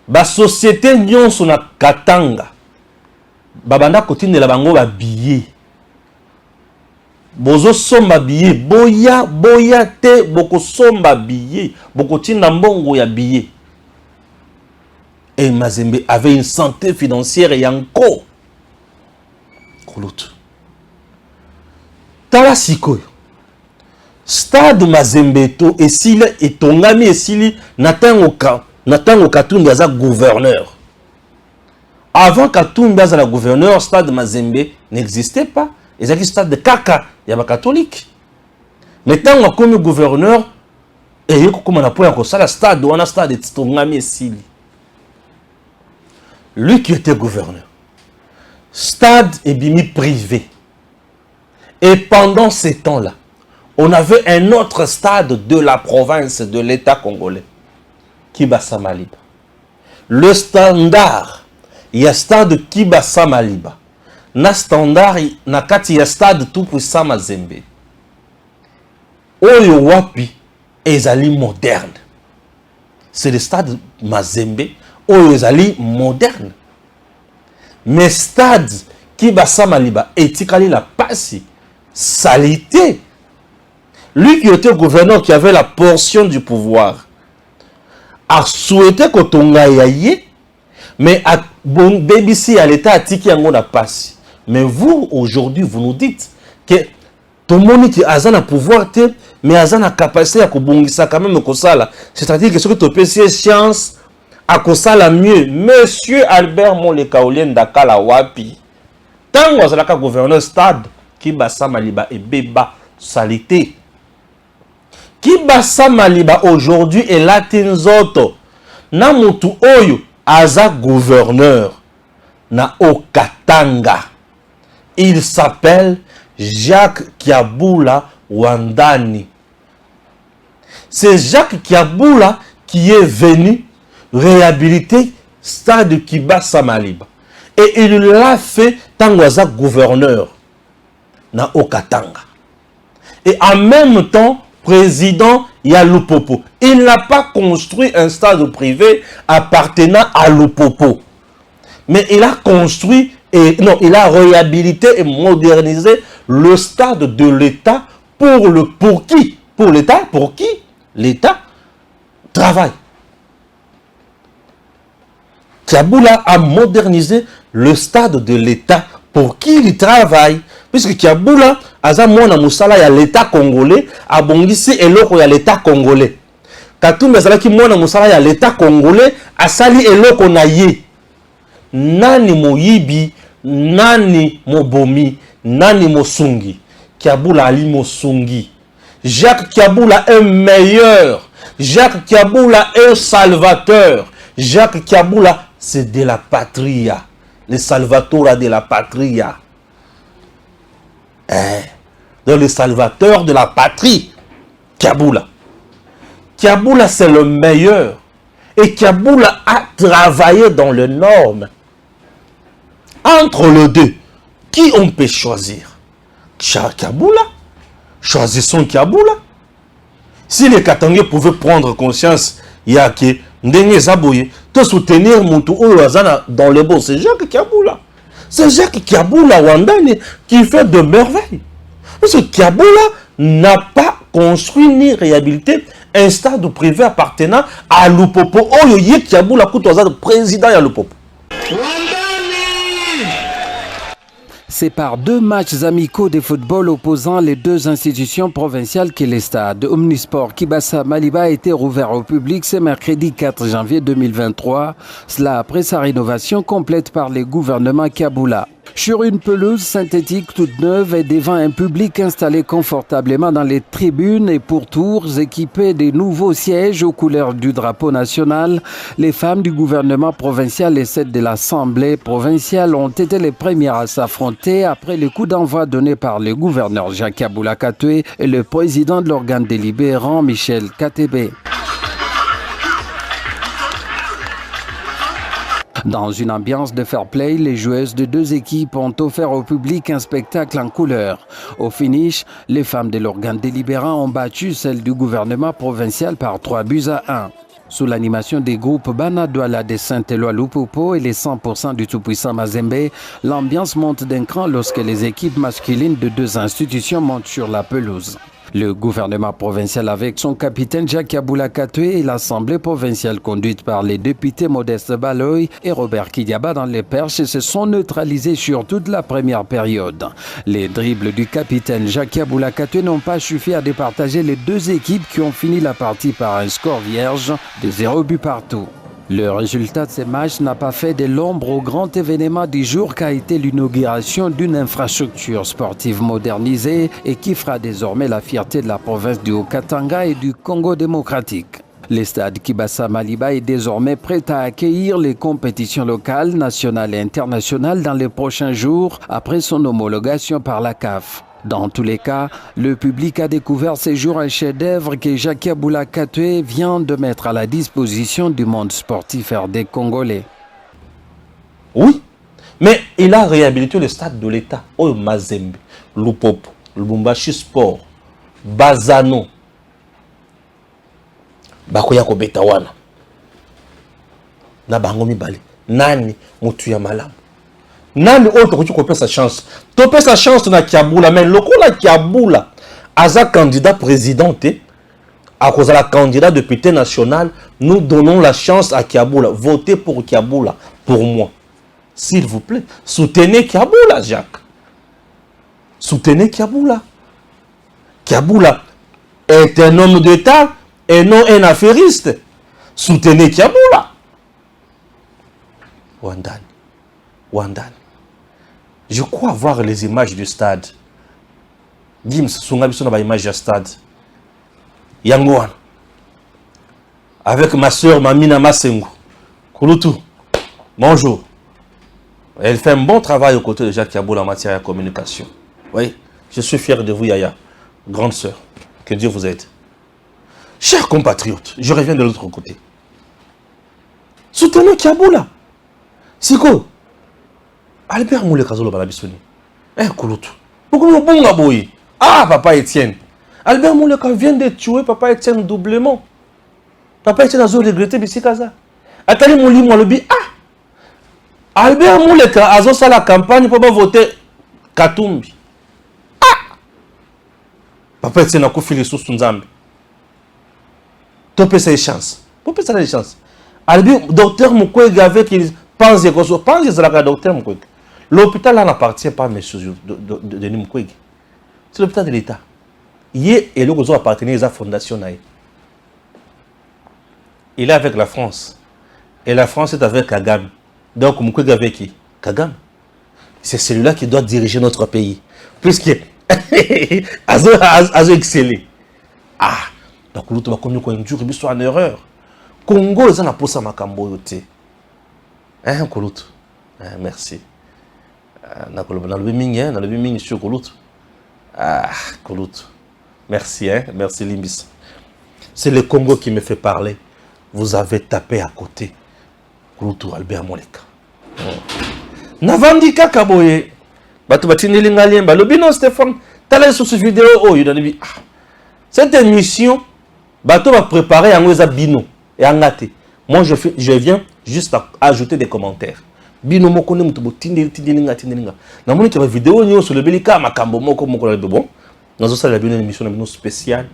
Ba société nyonso na Katanga. Babanda kotindela bango ba billet. Bozo somba billet, boya te boko somba billet, boko tinda mbongo ya billet. Et Mazembe avait une santé financière et encore. Kulutu. Tala sikoyo. Stade Mazembe to esili etongami esili natango Katumbi aza gouverneur. Avant Katumbi aza la gouverneur, stade Mazembe n'existait pas. Et c'est un stade de Kaka, il y a catholique. Mais tant qu'on comme gouverneur, et il y a comme on a ça le stade où on a stade de Tongami esili. Lui qui était gouverneur. Stade et bimi privé. Et pendant ces temps-là, on avait un autre stade de la province de l'État congolais, Kibasa Maliba. Le standard, il y a stade Kibasa Maliba. Na standard, na kati il y a stade tout puissant Mazembe. Oyo wapi, ezali moderne. C'est le stade Mazembe, oyo ezali moderne. Mais stade Kibasa Maliba, etikali la pasi, salité. Lui qui était gouverneur, qui avait la portion du pouvoir, a souhaité que Tonga yaye, mais à bon BBC à l'état a tiki yango na pasi. Mais vous, aujourd'hui, vous nous dites que tout le monde qui a un pouvoir, mais a une capacité à kobongisa quand même kosala. C'est-à-dire que ce que tu peux c'est chance à kosala mieux. Monsieur Albert Moleka Olien Dakala Wapi. Tant que vous gouverneur stade, Kibasa Maliba et Beba salité. Kibasa Maliba aujourd'hui est latinzoto. Na mutu oyo aza gouverneur na Okatanga. Il s'appelle Jacques Kiabula Wandani. C'est Jacques Kiabula qui est venu réhabiliter stade Kibasa Maliba. Et il l'a fait tant que gouverneur na Okatanga. Et en même temps, président Yalupopo. Il n'a pas construit un stade privé appartenant à Lupopo. Mais il a construit, il a réhabilité et modernisé le stade de l'État pour qui? Pour l'État? Pour qui? L'État travaille. Kiabula a modernisé le stade de l'État pour qui il travaille. Puisque Kiabula a mona musala ya l'État congolais, a bongisi eloko ya l'État congolais. Katumbi azalaki mwana musala ya l'état congolais asali eloko na ye. Nani moyibi, nani mobomi, nani mosungi. Kiabula ali mosungi. Jacques Kiabula est meilleur. Jacques Kiabula est salvateur. Jacques Kiabula, c'est de la patria. Le salvatore de la patria. Donc le salvateur de la patrie. Kiabula. Kiabula, c'est le meilleur. Et Kiabula a travaillé dans les normes. Entre les deux, qui on peut choisir? Kiabula? Choisissons Kiabula. Si les Katangais pouvaient prendre conscience, il y a que Ndenge Zaboye, de soutenir Moutou dans le bon, c'est Jacques Kiabula. C'est Jacques Kiabula Wandani qui fait de merveilles. Parce que Kiabula n'a pas construit ni réhabilité un stade privé appartenant à Lupopo. Oh, yé Kiabula Koutoza, président à Lupopo. C'est par 2 matchs amicaux de football opposant les 2 institutions provinciales que les stades Omnisport Kibasa Maliba a été rouvert au public ce mercredi 4 janvier 2023, cela après sa rénovation complète par les gouvernements Kiabula. Sur une pelouse synthétique toute neuve et devant un public installé confortablement dans les tribunes et pourtours équipés des nouveaux sièges aux couleurs du drapeau national, les femmes du gouvernement provincial et celles de l'Assemblée provinciale ont été les premières à s'affronter après le coup d'envoi donné par le gouverneur Jacques Kiabula Katwe et le président de l'organe délibérant Michel Katebe. Dans une ambiance de fair play, les joueuses de 2 équipes ont offert au public un spectacle en couleur. Au finish, les femmes de l'organe délibérant ont battu celles du gouvernement provincial par 3-1. Sous l'animation des groupes Bana Douala de Saint-Éloi Lupopo et les 100% du tout-puissant Mazembe, l'ambiance monte d'un cran lorsque les équipes masculines de 2 institutions montent sur la pelouse. Le gouvernement provincial avec son capitaine Jacques Kiabula Katwe et l'Assemblée provinciale conduite par les députés Modeste Baloy et Robert Kidiaba dans les perches se sont neutralisés sur toute la première période. Les dribbles du capitaine Jacques Kiabula Katwe n'ont pas suffi à départager les 2 équipes qui ont fini la partie par un score vierge de 0 but partout. Le résultat de ces matchs n'a pas fait de l'ombre au grand événement du jour qu'a été l'inauguration d'une infrastructure sportive modernisée et qui fera désormais la fierté de la province du Haut-Katanga et du Congo démocratique. Le stade Kibasa Maliba est désormais prêt à accueillir les compétitions locales, nationales et internationales dans les prochains jours après son homologation par la CAF. Dans tous les cas, le public a découvert ces jours un chef-d'œuvre que Jacques Kiabula Katwe vient de mettre à la disposition du monde sportif RD congolais. Oui, mais il a réhabilité le stade de l'État. Oh, Mazembe, Lupopo, Lubumbashi Sport, Bazano, Bakoyako Betawana, Nabangomi Bali, Nani, Mutuya Malam. Nani autre qui peut sa chance. Topé sa chance na Kiabula, mais le coup la Kiabula, Aza candidat présidenté, à cause de la candidat député national, nous donnons la chance à Kiabula. Votez pour Kiabula, pour moi. S'il vous plaît, soutenez Kiabula, Jacques. Soutenez Kiabula. Kiabula est un homme d'État et non un affairiste. Soutenez Kiabula. Wandani. Wandani. Je crois voir les images du stade. Gims Sungabiso na ba image du stade. Yangouan. Avec ma soeur Mamina Masengu. Kouloutou. Bonjour. Elle fait un bon travail aux côtés de Jacques Kiabula en matière de communication. Oui, je suis fier de vous, Yaya. Grande soeur. Que Dieu vous aide. Chers compatriotes, je reviens de l'autre côté. Soutenez Kiabula. Siko. Albert Moule Kazolo Balabisoni. Kouloutou. Pourquoi bon aboyi? Ah, papa Etienne. Albert Moule vient de tuer papa Etienne doublement. Papa Etienne a regretté Bissikaza. Atali Mouli Moualobi. Ah! Albert Moule a fait la campagne pour voter Katumbi. Ah! Papa Etienne a fait les sous Nzambi. Tu peux faire des chances. Tu peux faire des chances. Albert, docteur Mukwege avec il pense que c'est le docteur Mukwege. L'hôpital n'appartient pas à M. Denis Mukwege. C'est l'hôpital de l'État. Il est le réseau appartenant à la fondation. il est avec la France. Et la France est avec Kagame. Donc, Mukwege avec qui? Kagame. C'est celui-là qui doit diriger notre pays. Puisque Azo excellé. Ah, donc l'autre va connu qu'on dure, il soit en erreur. Congo, ils ont posé ma camboyoté. Hein, Koulout? Merci. Dans le biming, sur Koulout. Ah, Koulout. Merci, hein, merci Limbis. C'est le Congo qui me fait parler. Vous avez tapé à côté. Koulout Albert Moleka. Navandika Kaboye. Batu batini lingalien, balobino Stéphane. T'as sur cette vidéo, oh, il a dit, ah. Cette émission, Bato va préparer un bino et un gâté. Moi, je viens juste à ajouter des commentaires. Bino moko ne mutubo tindi linga. Na moni que vidéo nyo sur le belika makambo moko le bon. Nous avons la une émission spéciale.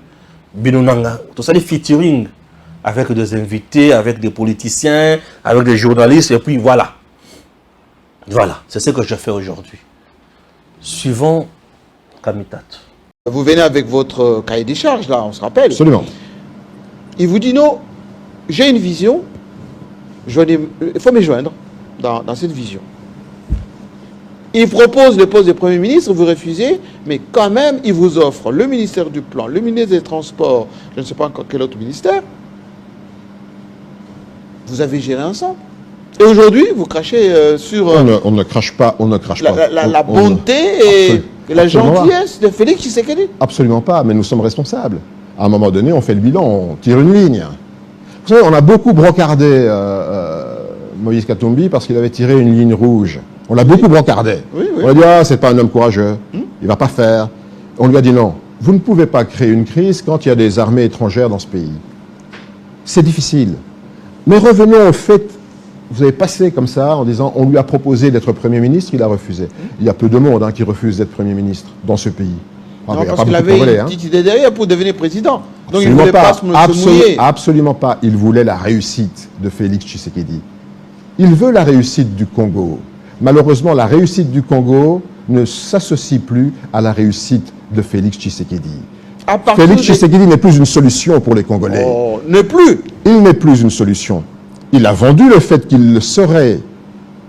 Bino nanga, tout ça des featuring avec des invités, avec des politiciens, avec des journalistes et puis voilà. Voilà, c'est ce que je fais aujourd'hui. Suivons Kamitat. Vous venez avec votre cahier des charges, là, on se rappelle. Absolument. Il vous dit non, j'ai une vision, il faut me joindre dans cette vision. Il propose le poste de Premier ministre, vous refusez, mais quand même, il vous offre le ministère du Plan, le ministère des Transports, je ne sais pas encore quel autre ministère. Vous avez géré ensemble. Et aujourd'hui, vous crachez sur... On ne crache pas, La bonté et la gentillesse de Félix Tshisekedi. Absolument pas, mais nous sommes responsables. À un moment donné, on fait le bilan, on tire une ligne. Vous savez, on a beaucoup brocardé Moïse Katumbi parce qu'il avait tiré une ligne rouge. On l'a beaucoup brocardé. Oui. On a dit, ah, c'est pas un homme courageux, il ne va pas faire. On lui a dit non, vous ne pouvez pas créer une crise quand il y a des armées étrangères dans ce pays. C'est difficile. Mais revenons au fait, vous avez passé comme ça en disant, on lui a proposé d'être Premier ministre, il a refusé. Il y a peu de monde qui refuse d'être Premier ministre dans ce pays. Non, parce qu'il avait une petite idée derrière pour devenir président. Donc absolument il ne voulait pas se mouiller. Absolument pas. Il voulait la réussite de Félix Tshisekedi. Il veut la réussite du Congo. Malheureusement, la réussite du ne s'associe plus à la réussite de Félix Tshisekedi. Félix Tshisekedi n'est plus une solution pour les Congolais. Oh, n'est plus. Il n'est plus une solution. Il a vendu le fait qu'il le serait,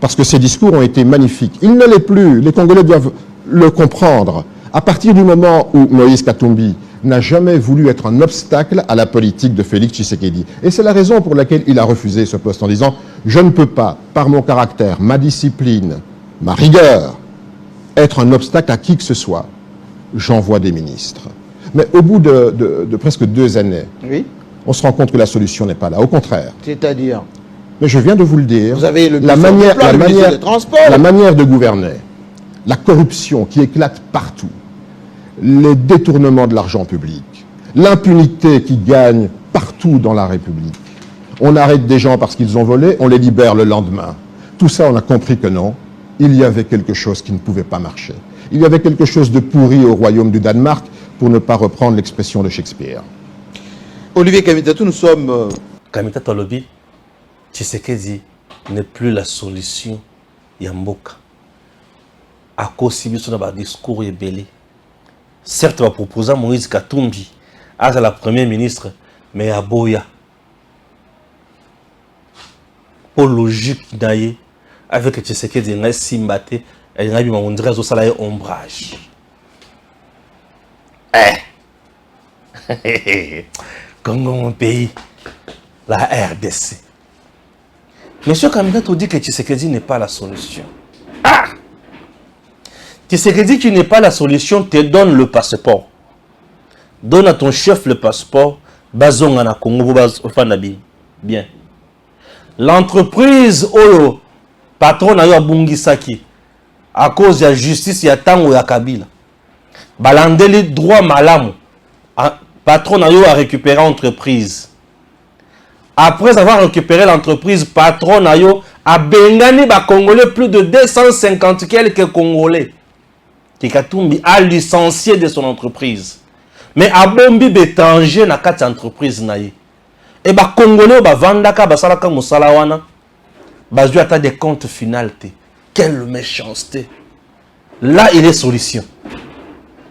parce que ses discours ont été magnifiques. Il ne l'est plus. Les Congolais doivent le comprendre. À partir du moment où Moïse Katumbi n'a jamais voulu être un obstacle à la politique de Félix Tshisekedi. Et c'est la raison pour laquelle il a refusé ce poste en disant « Je ne peux pas, par mon caractère, ma discipline, ma rigueur, être un obstacle à qui que ce soit. J'envoie des ministres. » Mais au bout de presque 2 années, oui, on se rend compte que la solution n'est pas là. Au contraire. C'est-à-dire? Mais je viens de vous le dire. Vous avez la manière de gouverner, la corruption qui éclate partout, les détournements de l'argent public, l'impunité qui gagne partout dans la République. On arrête des gens parce qu'ils ont volé, on les libère le lendemain. Tout ça, on a compris que non. Il y avait quelque chose qui ne pouvait pas marcher. Il y avait quelque chose de pourri au royaume du Danemark, pour ne pas reprendre l'expression de Shakespeare. Olivier Kamitatou, nous sommes... Kamitatou Olobi, Tshisekedi n'est plus la solution Yamboka. À cause de son discours ébélé. Certes, on va proposer Moïse Katumbi à la première ministre, mais à Boya. Pour logique d'ailleurs, avec Tshisekedi, il y a Simbate, et il y a un ombrage. Congo, mon pays, la RDC. Monsieur Kamitatou dit que Tshisekedi n'est pas la solution. Ah! Tshisekedi qui n'est pas la solution te donne le passeport. Donne à ton chef le passeport. Bazonga na Congo, bien. L'entreprise Oyo, patron na yo Bungisaki, à cause de la justice, il y a Tango ya Kabila. Balandeli droit malamu. Patron na yo a récupéré l'entreprise. Après avoir récupéré l'entreprise, patron na yo a bengani ba Congolais, plus de 250 quelques Congolais. Katumbi a licencié de son entreprise. Mais a bombi d'étrangers na kati entreprise na ye. Et ba Congolais ba vandaka ba salaka musala wana. Ba ju ata des comptes finalité. Quelle méchanceté. Là il est solution.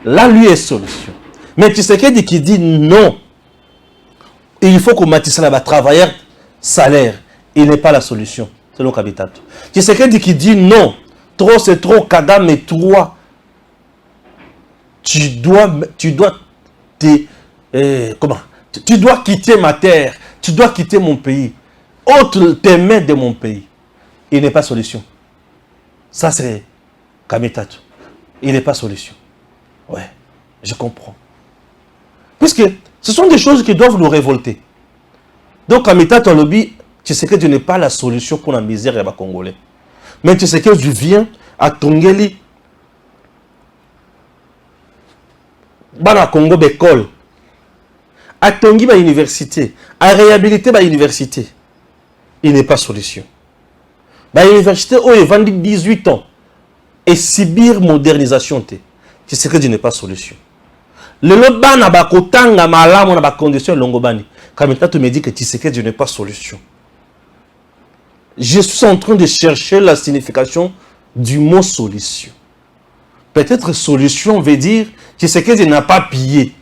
Là lui est solution. Mais Tshisekedi qui dit non. Et il faut que Matissa va travailler salaire, il n'est pas la solution. C'est le Kabitato. Tshisekedi qui dit non, trop c'est trop, Kagame et toi, tu dois quitter ma terre, tu dois quitter mon pays, ôte tes mains de mon pays. Il n'est pas solution. Ça c'est Kabitato. Il n'est pas solution. Ouais, je comprends. Puisque ce sont des choses qui doivent nous révolter. Donc, Kabitato lobby, tu sais que tu n'es pas la solution pour la misère des Congolais. Mais tu sais que tu viens à Tongeli, Bana Congo d'école, à Tongi ba université, à réhabiliter ba université. Il n'est pas solution. Ba université, oh, il vendit 18 ans. Et subir modernisation, tu sais que tu n'es pas solution. Le lobana ba kotanga malamu na ba condition longobani. Kabitato me dit que tu sais que tu n'es pas solution. Je suis en train de chercher la signification du mot solution. Peut-être solution veut dire que ce que tu n'as pas pillé.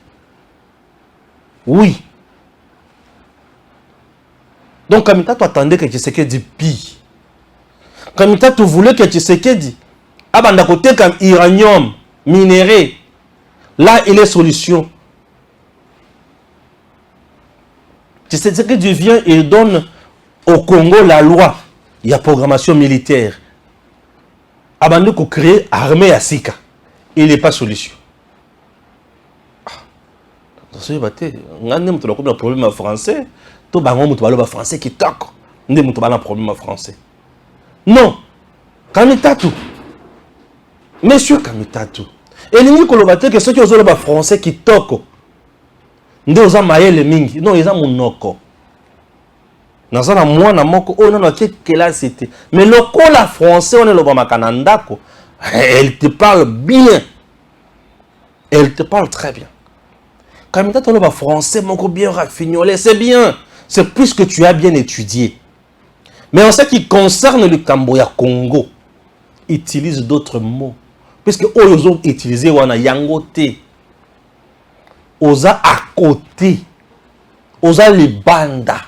Oui. Donc, Kabitato attendait que Tshisekedi pille. Kabitato voulait que Tshisekedi abanda côté comme uranium, minéré. Là, il est solution. Tshisekedi vient et donne au Congo la loi. Il y a programmation militaire. Abandonné qu'on crée armée à Sika. Il n'est pas solution. Dans ce débat, on a un problème français. Tout le monde a un français qui toque. On a un problème français. Non. Kabitato. Monsieur Kabitato. Et les Nicolobate, que ceux qui ont un français qui toque. Nous avons maïe mingi. Non, ils ont mon noko. Nous avons moi na moko. Oh non, quelle a cité. Mais le cola français, on est le Bamakanandako. Elle te parle bien. Elle te parle très bien. Quand tu as français, mon bien raffinolé, c'est bien. C'est plus que tu as bien étudié. Mais en ce qui concerne le Camboya Congo, utilise d'autres mots. Puisque ils ont utilisé wana yangote. Oza à côté. Oza les bandas.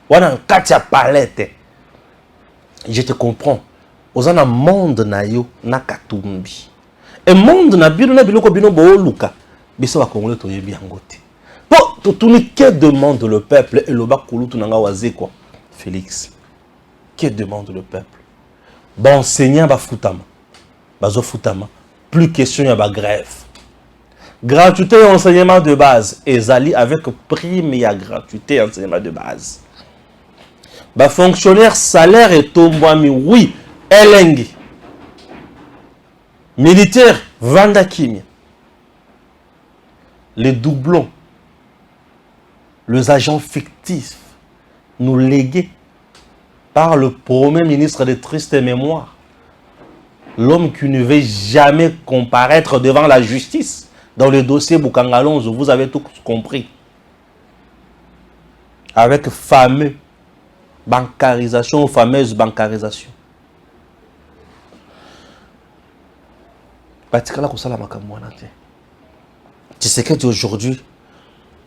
Wana katia palette. Je te comprends. Oza na monde na yo na katumbi. Et monde na bino na biloko bino bo luka. Biso ba Congolais to yebi yangote. Po to que demande le peuple et le bakulu tunanga waze quoi. Félix. Que demande le peuple? Ba enseignant ba futama. Bazo futama. Plus question ya ba grève. Gratuité et enseignement de base. Ezali avec prime et gratuité et enseignement de base. Ba fonctionnaire salaire et tombwami. Oui. Elengi. Militaire. Vandakimi. Les doublons. Les agents fictifs. Nous légués par le premier ministre de triste mémoire. L'homme qui ne veut jamais comparaître devant la justice. Dans le dossier Boukangalonzo, vous avez tout compris. Avec fameux bancarisation, fameuse bancarisation. Tu sais que aujourd'hui,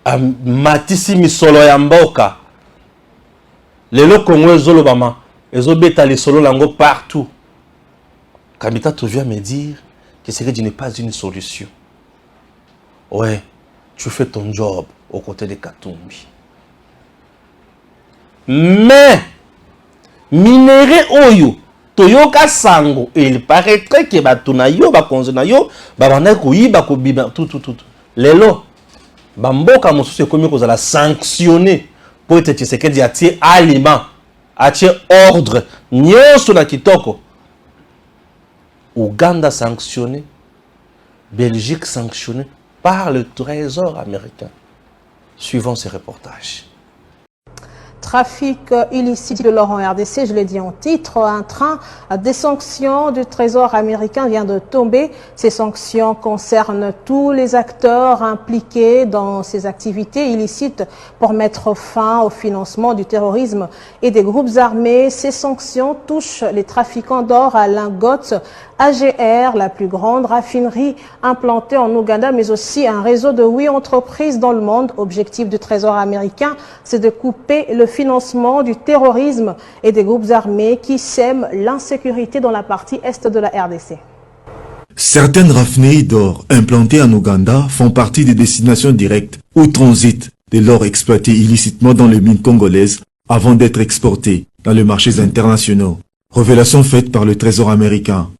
à Matisi Misolo Yamboka, les Congolais Zolobama, ils ont bêta les solos lango partout. Kabitato vient me dire que c'est que tu n'es pas une solution. Ouais, tu fais ton job aux côtés de Katumbi. Mais, minéré Oyo, Toyoka Sango, et il paraîtrait que Batunayo, Bakonzenayo, Babanakoui, Bakobiba, tout. Les lots, Bamboka Moussou, c'est comme qu'on a sanctionné pour être Tshisekedi à tirer aliment, à tirer ordre, Nyoso na Kitoko. Ouganda sanctionné, Belgique sanctionné par le Trésor américain. Suivant ces reportages. Trafic illicite de l'or en RDC, je l'ai dit en titre, un train des sanctions du Trésor américain vient de tomber. Ces sanctions concernent tous les acteurs impliqués dans ces activités illicites pour mettre fin au financement du terrorisme et des groupes armés. Ces sanctions touchent les trafiquants d'or à lingots, AGR, la plus grande raffinerie implantée en Ouganda, mais aussi un réseau de 8 entreprises dans le monde. Objectif du Trésor américain, c'est de couper le de financement du terrorisme et des groupes armés qui sèment l'insécurité dans la partie est de la RDC. Certaines raffineries d'or implantées en Ouganda font partie des destinations directes ou transitent de l'or exploité illicitement dans les mines congolaises avant d'être exporté dans les marchés internationaux. Révélation faite par le Trésor américain.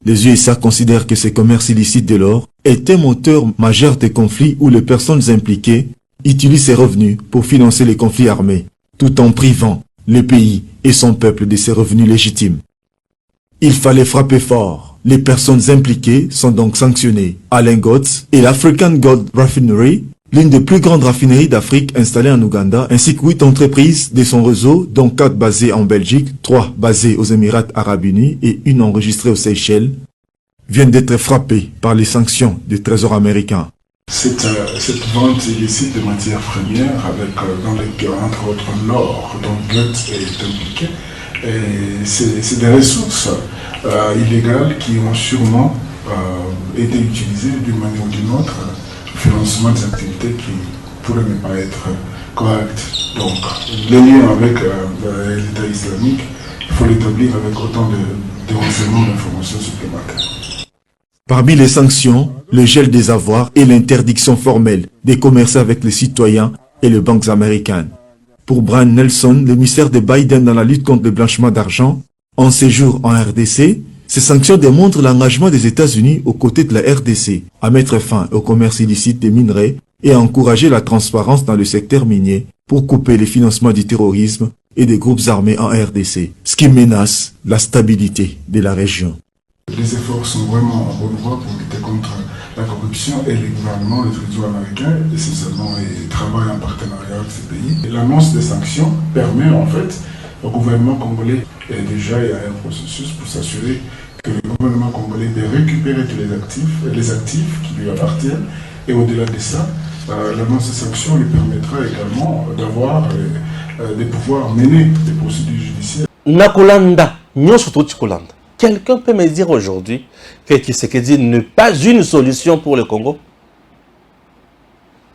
Les USA considèrent que ce commerce illicite de l'or est un moteur majeur des conflits où les personnes impliquées utilisent ces revenus pour financer les conflits armés, tout en privant le pays et son peuple de ses revenus légitimes. Il fallait frapper fort. Les personnes impliquées sont donc sanctionnées. Alain Gotz et l'African Gold Refinery, l'une des plus grandes raffineries d'Afrique installée en Ouganda, ainsi que 8 entreprises de son réseau, dont 4 basées en Belgique, 3 basées aux Émirats Arabes Unis et une enregistrée aux Seychelles, viennent d'être frappées par les sanctions du Trésor américain. Cette vente illicite de matières premières, avec dans lesquelles, entre autres, l'or dont Gotz est impliqué, c'est des ressources illégales qui ont sûrement été utilisées d'une manière ou d'une autre financement des activités qui pourraient ne pas être correctes. Donc, le lien avec l'État islamique, il faut l'établir avec autant de renseignements d'informations supplémentaires. Parmi les sanctions, le gel des avoirs et l'interdiction formelle des commerces avec les citoyens et les banques américaines. Pour Brian Nelson, l'émissaire de Biden dans la lutte contre le blanchiment d'argent, en séjour en RDC, ces sanctions démontrent l'engagement des États-Unis aux côtés de la RDC à mettre fin au commerce illicite des minerais et à encourager la transparence dans le secteur minier pour couper les financements du terrorisme et des groupes armés en RDC, ce qui menace la stabilité de la région. Les efforts sont vraiment en bonne voie pour lutter contre la corruption et les gouvernements, les trésors américains, essentiellement, travaillent en partenariat avec ces pays. L'annonce des sanctions permet en fait au gouvernement congolais, et déjà il y a un processus pour s'assurer que le gouvernement congolais de récupérer tous les actifs qui lui appartiennent, et au-delà de ça, l'annonce des sanctions lui permettra également d'avoir de pouvoir mener des procédures judiciaires. Nakolanda, Nyosototikolanda. Quelqu'un peut me dire aujourd'hui que Tshisekedi n'est pas une solution pour le Congo?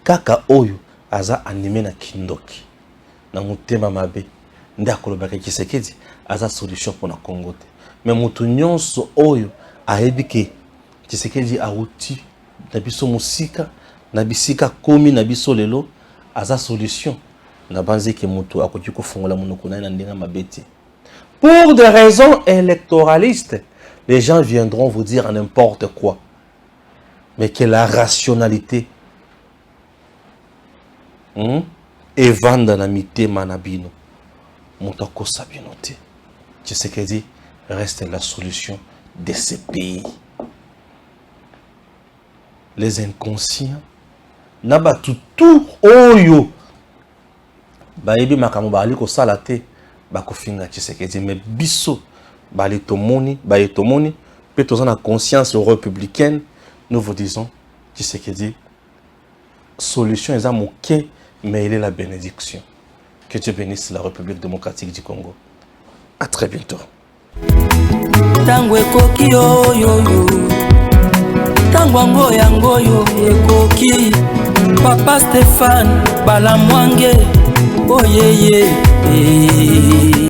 Kaka Oyo aza animé na kindoki. Na mutema mabe. Nde akolobaka Tshisekedi aza solution pour na Congo. Mais mutu nyonso Oyo ayebi ke Tshisekedi auti na biso musika, na bisika komi na biso lelo aza solution. Na banze ke mutu akoki kofungola monoko na ndenga mabeti. Pour des raisons électoralistes, les gens viendront vous dire n'importe quoi. Mais que la rationalité et vendre la mité manabino. Moutako sabinote. Tshisekedi reste la solution de ces pays. Les inconscients n'aba tout oyo. Baebi makambo bali ko salate. Bakofinga Tshisekedi mais biso baletomoni peut tous en la conscience républicaine nous vous disons Tshisekedi solution est à moquer mais il est la bénédiction. Que Dieu bénisse la République démocratique du Congo. À très bientôt. Tangwe koki yo yo yo Tangwango yango yo ekoki Papa Stéphane Balamwange oh yeah yeah